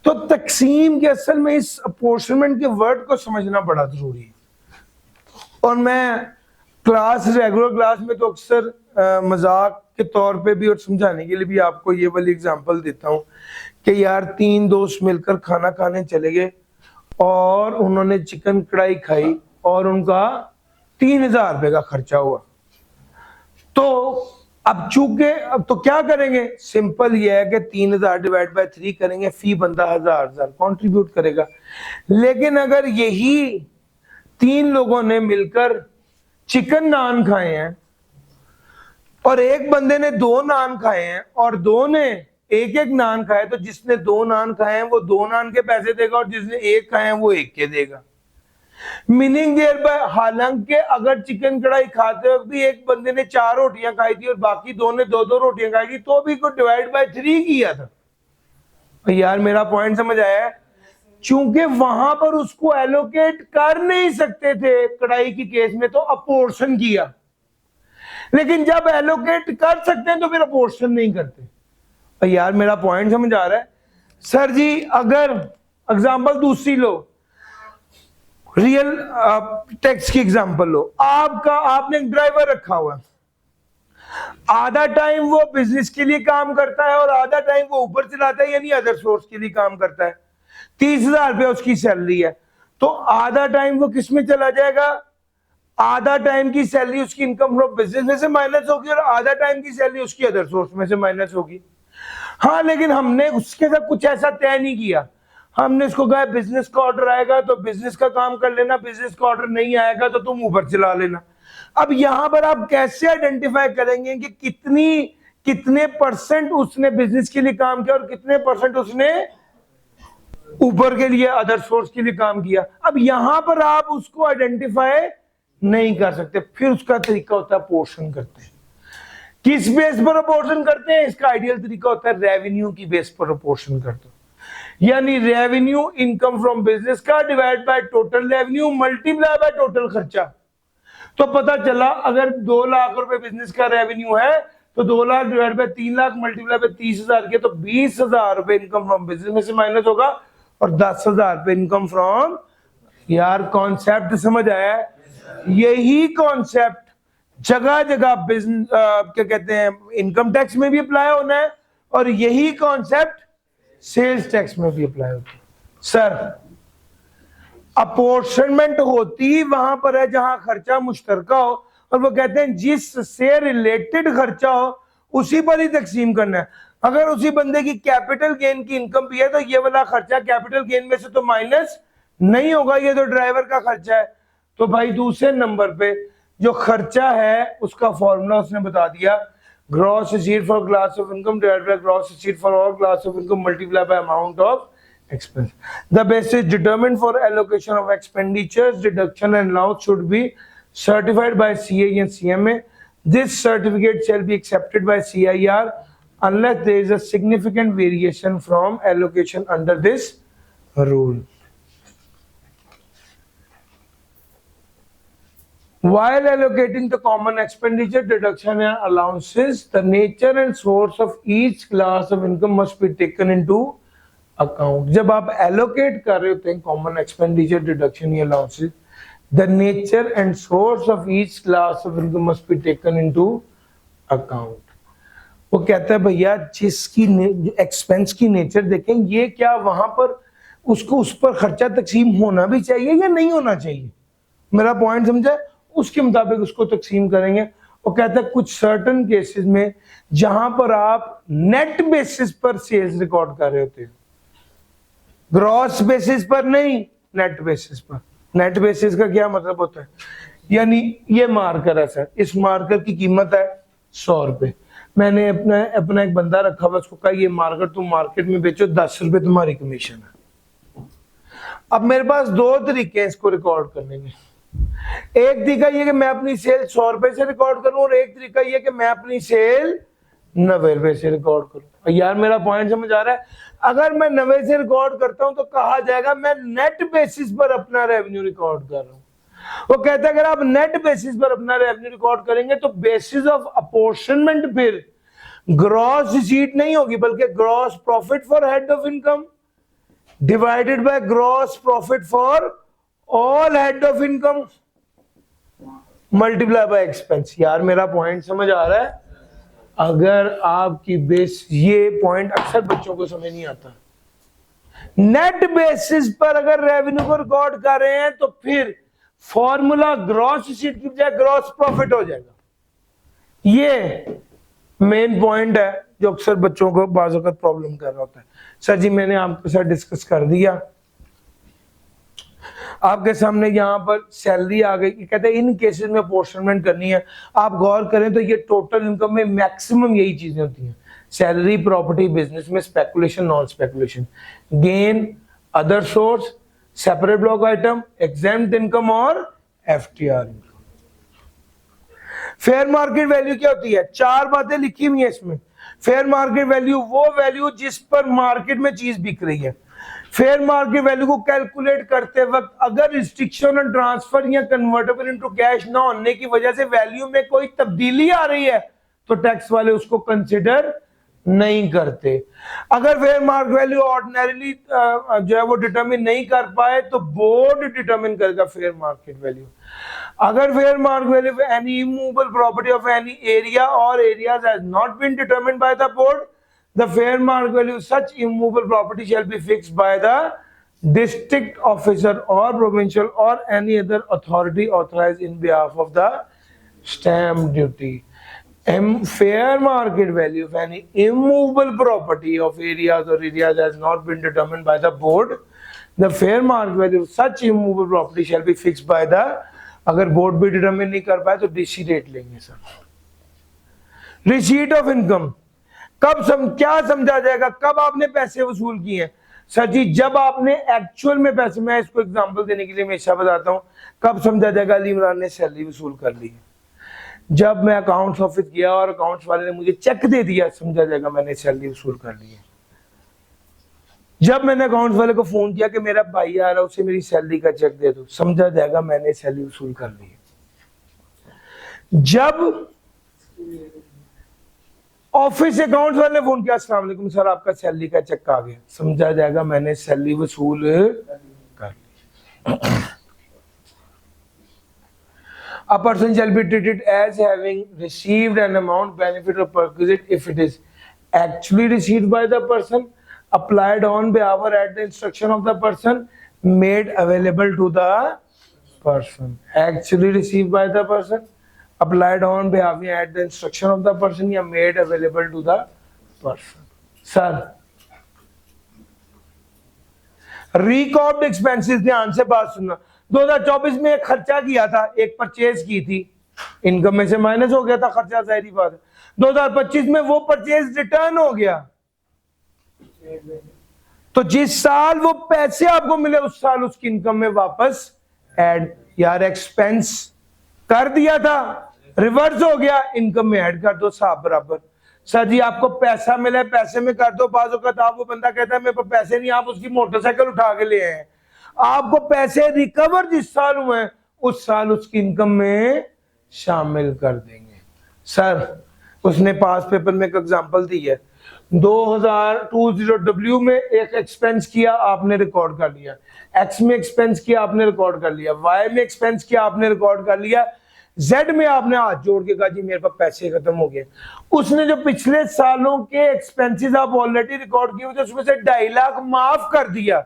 तो तकसीम के असल में इस अपोर्शनमेंट के वर्ड को समझना बड़ा जरूरी है। और मैं रेगुलर क्लास में तो अक्सर मजाक के तौर पे भी और समझाने के लिए भी आपको ये वाली एग्जांपल देता हूँ कि यार 3 दोस्त मिलकर खाना खाने चले गए और उन्होंने चिकन कढ़ाई खाई और उनका 3000 रुपए का खर्चा हुआ। तो अब चूंकि अब तो क्या करेंगे, सिंपल ये है कि 3000 डिवाइड बाय 3 करेंगे, फी बंदा 1000 कंट्रीब्यूट करेगा। लेकिन अगर यही 3 लोगों ने मिलकर चिकन नान खाए हैं और एक बंदे ने 2 नान खाए हैं और 2 ने एक एक नान खाए, तो जिसने 2 नान खाए हैं वो 2 नान के पैसे देगा और जिसने एक खाए हैं वो एक के देगा। मीनिंग देयर बाय, हालांकि अगर चिकन कढ़ाई खाते वक्त भी एक बंदे ने 4 रोटियां खाई थी और बाकी 2 ने 2-2 रोटियां खाई थी, तो भी को डिवाइड बाय 3 किया था। यार मेरा पॉइंट समझ आया है? चूंकि वहां पर उसको एलोकेट कर नहीं सकते थे कढ़ाई की केस में, तो अपोर्शन किया। लेकिन जब एलोकेट कर सकते हैं तो फिर अपोर्शन नहीं करते। यार मेरा पॉइंट समझ आ रहा है? सर जी अगर एग्जांपल दूसरी लो, रियल टैक्स की एग्जांपल लो। आपने एक ड्राइवर रखा हुआ है, आधा टाइम वो बिजनेस के लिए काम करता है और आधा टाइम वो ऊपर चलाता है, यानी अदर सोर्स के लिए काम करता है। 30,000 रुपया उसकी सैलरी है, तो आधा टाइम वो किस में चला जाएगा, आधा टाइम की सैलरी उसकी इनकम फ्रॉम बिजनेस में से माइनस होगी और आधा टाइम की सैलरी उसकी अदर सोर्स में से माइनस होगी। हाँ, लेकिन हमने उसके साथ कुछ ऐसा तय नहीं किया। हमने इसको कहा बिजनेस का ऑर्डर आएगा तो बिजनेस का काम कर लेना, बिजनेस का ऑर्डर नहीं आएगा तो तुम ऊपर चला लेना। अब यहां पर आप कैसे आइडेंटिफाई करेंगे कि कितने परसेंट उसने बिजनेस के लिए काम किया और कितने परसेंट उसने ऊपर के लिए अदर सोर्स के लिए काम किया? अब यहां पर आप उसको आइडेंटिफाई नहीं कर सकते। फिर उसका तरीका होता है पोर्शन करते हैं। किस बेस पर अपोर्शन करते हैं? इसका आइडियल तरीका होता है रेवेन्यू की बेस पर अपोर्शन करते हैं, यानी रेवेन्यू इनकम फ्रॉम बिजनेस का divide by total revenue multiply by total खर्चा। तो पता चला अगर 2 लाख रुपए बिजनेस का रेवेन्यू है तो 2 lakh divide by 3 lakh multiply by 30,000 के, तो 20,000 रुपए इनकम फ्रॉम बिजनेस में से माइनस होगा और 10,000 रुपए इनकम फ्रॉम। यार कॉन्सेप्ट समझ आया है? यही कॉन्सेप्ट जगह जगह बिजनेस क्या कहते हैं इनकम टैक्स में भी अप्लाई होना है और यही कॉन्सेप्ट सेल्स टैक्स में भी अप्लाई होता है। सर अपोर्शनमेंट होती वहां पर है जहां खर्चा मुश्तरका हो, और वो कहते हैं जिससे रिलेटेड खर्चा हो उसी पर ही तकसीम करना है। अगर उसी बंदे की कैपिटल गेन की इनकम भी है तो ये वाला खर्चा कैपिटल गेन में से तो माइनस नहीं होगा, ये तो ड्राइवर का खर्चा है। तो भाई दूसरे नंबर पे जो खर्चा है उसका फॉर्मूला उसने बता दिया, gross receipt for class of income divided by gross receipt for all class of income multiply by amount of expense. The basis determined for allocation of expenditures, deduction and allowance should be certified by CA and CMA. This certificate shall be accepted by CIR unless there is a significant variation from allocation under this rule. While allocating the common expenditure, deduction and allowances, the nature and source of each class of income must be taken into account. जब आप एलोकेट कर रहे होते हैं कॉमन एक्सपेंडिचर डिडक्शन या allowances, the nature and source of each class of income must be taken into account. वो कहता है भैया जिसकी एक्सपेंस की नेचर देखें, ये क्या वहां पर उसको उस पर खर्चा तकसीम होना भी चाहिए या नहीं होना चाहिए, मेरा पॉइंट समझा? उसके मुताबिक उसको तकसीम करेंगे। वो कहता है कुछ सर्टन केसेस में जहां पर आप नेट बेसिस पर सेल्स रिकॉर्ड कर रहे होते हैं, ग्रॉस बेसिस पर नहीं, नेट बेसिस पर। नेट बेसिस का क्या मतलब होता है? यानी ये मार्कर है सर, इस मार्कर की कीमत है 100 रुपए, मैंने अपना एक बंदा रखा हुआ, उसको कहा ये मार्कर तुम मार्केट में बेचो, 10 रुपए तुम्हारी कमीशन है। अब मेरे पास 2 तरीके हैं इसको रिकॉर्ड करने के। एक तरीका ये कि मैं अपनी सेल 100 रुपए से रिकॉर्ड करूं और एक तरीका ये कि मैं अपनी सेल 90 रुपए से रिकॉर्ड करूं। यार मेरा पॉइंट समझ आ रहा है? अगर मैं 90 से रिकॉर्ड करता हूं तो कहा जाएगा मैं नेट बेसिस पर अपना रेवेन्यू रिकॉर्ड कर रहा हूं। वो कहता है अगर आप नेट बेसिस पर अपना रेवेन्यू रिकॉर्ड करेंगे तो बेसिस ऑफ अपोर्शनमेंट फिर ग्रॉस रिसीट नहीं होगी बल्कि gross profit for head of income divided by gross profit for all head of income multiply by expense. यार मेरा पॉइंट समझ आ रहा है? अगर आपकी बेस, ये पॉइंट अक्सर बच्चों को समझ नहीं आता, नेट बेसिस पर अगर रेवेन्यू को रिकॉर्ड कर रहे हैं तो फिर फॉर्मूला ग्रॉस रिसीट की बजाय ग्रॉस प्रॉफिट हो जाएगा। ये मेन पॉइंट है जो अक्सर बच्चों को बाज़ वक़्त प्रॉब्लम कर रहा होता है। सर जी मैंने आपके साथ डिस्कस कर दिया, आपके सामने यहाँ पर सैलरी आ गई, कहते हैं इन केसेस में अपोर्शनमेंट करनी है। आप गौर करें तो ये टोटल इनकम में मैक्सिमम यही चीजें होती हैं, सैलरी, प्रॉपर्टी, बिजनेस में speculation, non speculation, gain, other source, separate block item, exempt income और FTR income. Fair market value क्या होती है? चार बातें लिखी हुई है इसमें। फेयर मार्केट वैल्यू वो वैल्यू जिस पर मार्केट में चीज बिक रही है। फेयर मार्केट वैल्यू को कैलकुलेट करते वक्त अगर रिस्ट्रिक्शन और ट्रांसफर या कन्वर्टेबल इनटू कैश ना होने की वजह से वैल्यू में कोई तब्दीली आ रही है तो टैक्स वाले उसको कंसिडर नहीं करते। अगर फेयर मार्केट वैल्यू ऑर्डिनरीली जो है वो डिटरमिन नहीं कर पाए तो बोर्ड डिटरमिन करेगा फेयर मार्केट वैल्यू। अगर fair market value of any immovable property of any area और areas has not been determined by the board, the fair market value of such immovable property shall be fixed by the district officer or provincial or any other authority authorized in behalf of the stamp duty. Fair market value of any immovable property of areas or areas has not been determined by the board. The fair market value of such immovable property shall be fixed by the, अगर बोर्ड भी डिटरमिन नहीं कर पाए तो डीसी रेट लेंगे सर। रिसीट ऑफ इनकम कब क्या समझा जाएगा, कब आपने पैसे वसूल किए हैं? सर जी जब आपने एक्चुअल में पैसे, मैं इसको एग्जांपल देने के लिए हमेशा बताता हूं, कब समझा जाएगा अली इमरान ने सैलरी वसूल कर ली है? जब मैं अकाउंट्स ऑफिस गया और अकाउंट्स वाले ने मुझे चेक दे दिया, समझा जाएगा मैंने सैलरी वसूल कर ली है। जब मैंने अकाउंट्स वाले को फोन किया कि मेरा भाई आ रहा है उसे मेरी सैलरी का चेक दे दो, समझा जाएगा मैंने सैलरी वसूल कर ली है। जब ऑफिस अकाउंट्स वाले ने फोन किया, अस्सलाम वालेकुम सर आपका सैलरी का चेक आ गया, समझा जाएगा मैंने सैलरी वसूल कर ली। A person shall be treated as having received an amount benefit or perquisite if it is actually received by the person, applied on behalf or at the instruction of the person, made available to the person. Actually received by the person, applied on behalf या at the instruction of the person या made available to the person. Sir, record expenses, ध्यान से बात सुनना। 2024 में एक खर्चा किया था, एक परचेज की थी, इनकम में से माइनस हो गया था खर्चा, जाहिर बात है। 2025 में वो परचेज रिटर्न हो गया, तो जिस साल वो पैसे आपको मिले उस साल उसकी इनकम में वापस ऐड, यार एक्सपेंस कर दिया था, रिवर्स हो गया, इनकम में ऐड कर दो, साहब बराबर। सर जी आपको पैसा मिला है, पैसे में कर दो, बाजू का आप वो बंदा कहता है मेरे पास पैसे नहीं, आप उसकी मोटरसाइकिल उठा के ले आए, आपको पैसे रिकवर जिस साल हुए उस साल उसकी इनकम में शामिल कर देंगे। सर उसने पास पेपर में एक एग्जांपल दी है, 2020 में एक एक्सपेंस किया आपने रिकॉर्ड कर लिया, एक्स में एक्सपेंस किया आपने रिकॉर्ड कर लिया, वाई में एक्सपेंस किया आपने रिकॉर्ड कर लिया, जेड में आपने हाथ जोड़ के कहा जी मेरे पास पैसे खत्म हो गए। उसने जो पिछले सालों के एक्सपेंसेस आप ऑलरेडी रिकॉर्ड किए थे उसमें से 2.5 लाख माफ कर दिया।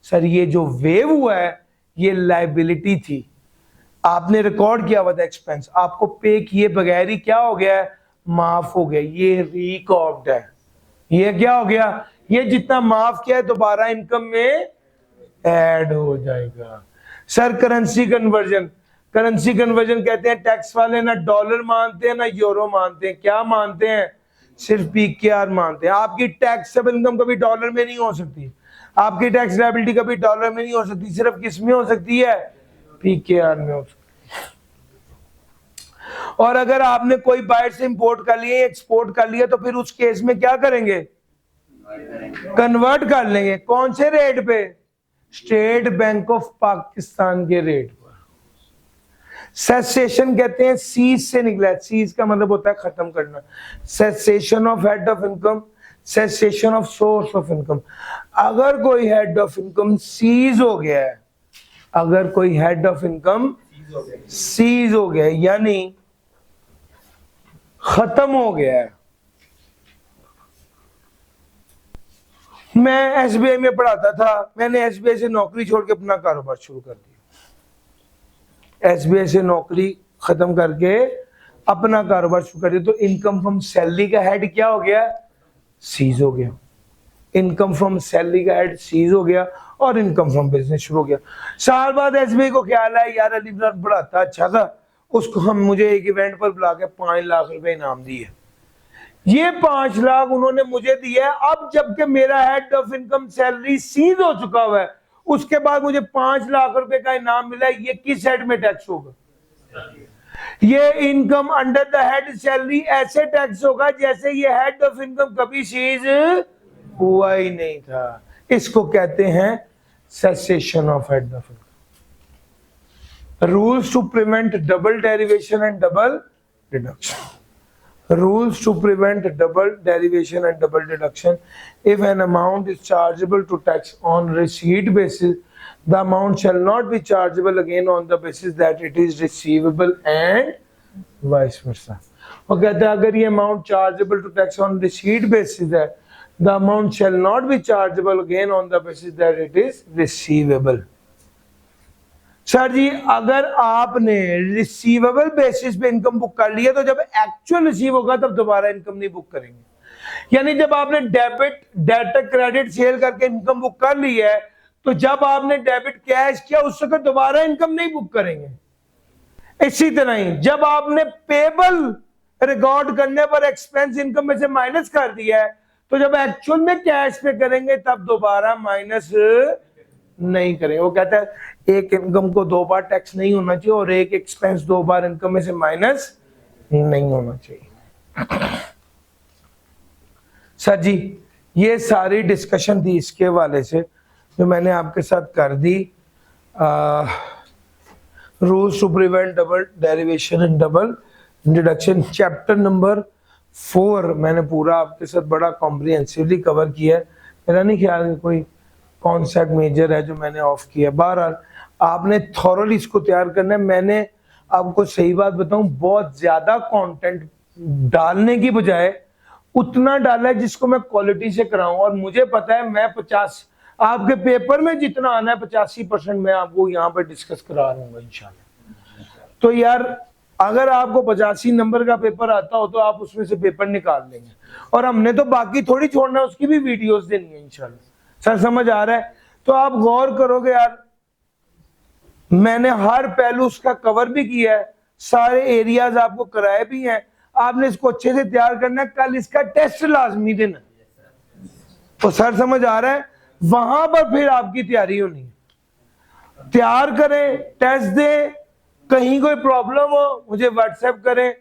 सर ये जो वेव हुआ है ये लायबिलिटी थी, आपने रिकॉर्ड किया हुआ था एक्सपेंस, आपको पे किए बगैर ही क्या हो गया है, माफ हो गया, ये रिकॉर्ड है। ये क्या हो गया, ये जितना माफ किया है दोबारा इनकम में ऐड हो जाएगा। Sir currency conversion, currency conversion कहते हैं टैक्स वाले ना डॉलर मानते हैं ना यूरो मानते हैं, क्या मानते हैं, सिर्फ पीकेआर मानते हैं। आपकी टैक्सेबल इनकम कभी डॉलर में नहीं हो सकती, आपकी टैक्स लायबिलिटी कभी डॉलर में नहीं हो सकती, सिर्फ किस में हो सकती है, पीकेआर में हो सकती है। और अगर आपने कोई बाहर से इंपोर्ट कर लिया, एक्सपोर्ट कर लिया, तो फिर उस केस में क्या करेंगे, कन्वर्ट कर लेंगे। कौन से रेट पे, स्टेट बैंक ऑफ पाकिस्तान के रेट पर। सेसेशन कहते हैं सीज से निकला है, सीज का मतलब होता है खत्म करना, cessation of head of income, cessation of source of income. अगर कोई हेड ऑफ इनकम सीज हो गया है, अगर कोई हेड ऑफ इनकम सीज हो गया है यानी खत्म हो गया है। मैं एसबीआई में पढ़ाता था, मैंने एसबीआई से नौकरी छोड़ के अपना कारोबार शुरू कर दिया, एसबीआई से नौकरी खत्म करके अपना कारोबार शुरू करिए। तो इनकम फ्रॉम सैलरी का हेड क्या हो गया? सीज हो गया। इनकम फ्रॉम सैलरी का हेड सीज हो गया और इनकम फ्रॉम बिजनेस शुरू हो गया। साल बाद एसबीआई को ख्याल है यार अली इमरान पढ़ाता अच्छा था, उसको हम मुझे एक इवेंट पर बुला के 5 लाख रुपए इनाम दिए। ये 5 लाख उन्होंने मुझे दिया है। अब जबकि मेरा head of income salary cease हो चुका हुआ है, उसके बाद मुझे 5 लाख रुपए का इनाम मिला है, ये किस हेड में टैक्स होगा? ये income under the head salary ऐसे टैक्स होगा जैसे ये हेड ऑफ इनकम कभी सीज हुआ ही नहीं था। इसको कहते हैं cessation of head of income. Rules to prevent double derivation and double deduction. Rules to prevent double derivation and double deduction. If an amount is chargeable to tax on receipt basis, the amount shall not be chargeable again on the basis that it is receivable and vice versa. वो कहता है अगर ये amount chargeable to tax on receipt basis है, the amount shall not be chargeable again on the basis that it is receivable. Sir ji अगर आपने रिसीवेबल बेसिस पे इनकम बुक कर लिया तो जब एक्चुअल रिसीव होगा तब दोबारा इनकम नहीं बुक करेंगे। यानी जब आपने डेबिट क्रेडिट सेल करके इनकम बुक कर ली है तो जब आपने डेबिट कैश किया उस वक्त दोबारा इनकम नहीं बुक करेंगे। इसी तरह ही जब आपने पेबल रिकॉर्ड करने पर एक्सपेंस इनकम में से माइनस कर दिया है तो जब एक्चुअल में कैश पे करेंगे तब दोबारा माइनस नहीं करेंगे। वो कहता है एक इनकम को 2 बार टैक्स नहीं होना चाहिए और एक एक्सपेंस 2 बार इनकम में से माइनस नहीं होना चाहिए। सर जी ये सारी डिस्कशन थी इसके हवाले से जो मैंने आपके साथ कर दी। Rules to prevent double derivation and double deduction, chapter number 4 मैंने पूरा आपके साथ बड़ा कॉम्प्रिहेंसिवली कवर किया है। मेरा नहीं ख्याल कोई कॉन्सेप्ट मेजर है जो मैंने ऑफ किया। बहरहाल आपने थॉरली इसको तैयार करना है। मैंने आपको सही बात बताऊं बहुत ज्यादा कंटेंट डालने की बजाय उतना डाला है जिसको मैं क्वालिटी से कराऊं और मुझे पता है मैं 50 आपके पेपर में जितना आना है 85% मैं आपको यहाँ पर डिस्कस करा दूंगा इंशाल्लाह। तो यार अगर आपको 85 नंबर का पेपर आता हो तो आप उसमें से पेपर निकाल लेंगे और हमने तो बाकी थोड़ी छोड़ना है, उसकी भी वीडियोस देनी है इंशाल्लाह। सर समझ आ रहा है? तो आप गौर करोगे यार मैंने हर पहलू उसका कवर भी किया है, सारे एरियाज आपको कराए भी हैं। आपने इसको अच्छे से तैयार करना है, कल इसका टेस्ट लाजमी देना। तो सर समझ आ रहा है? वहां पर फिर आपकी तैयारी होनी है। तैयार करें, टेस्ट दें, कहीं कोई प्रॉब्लम हो मुझे व्हाट्सएप करें।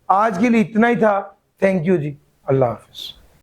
आज के लिए इतना ही था। थैंक यू जी, अल्लाह हाफिज।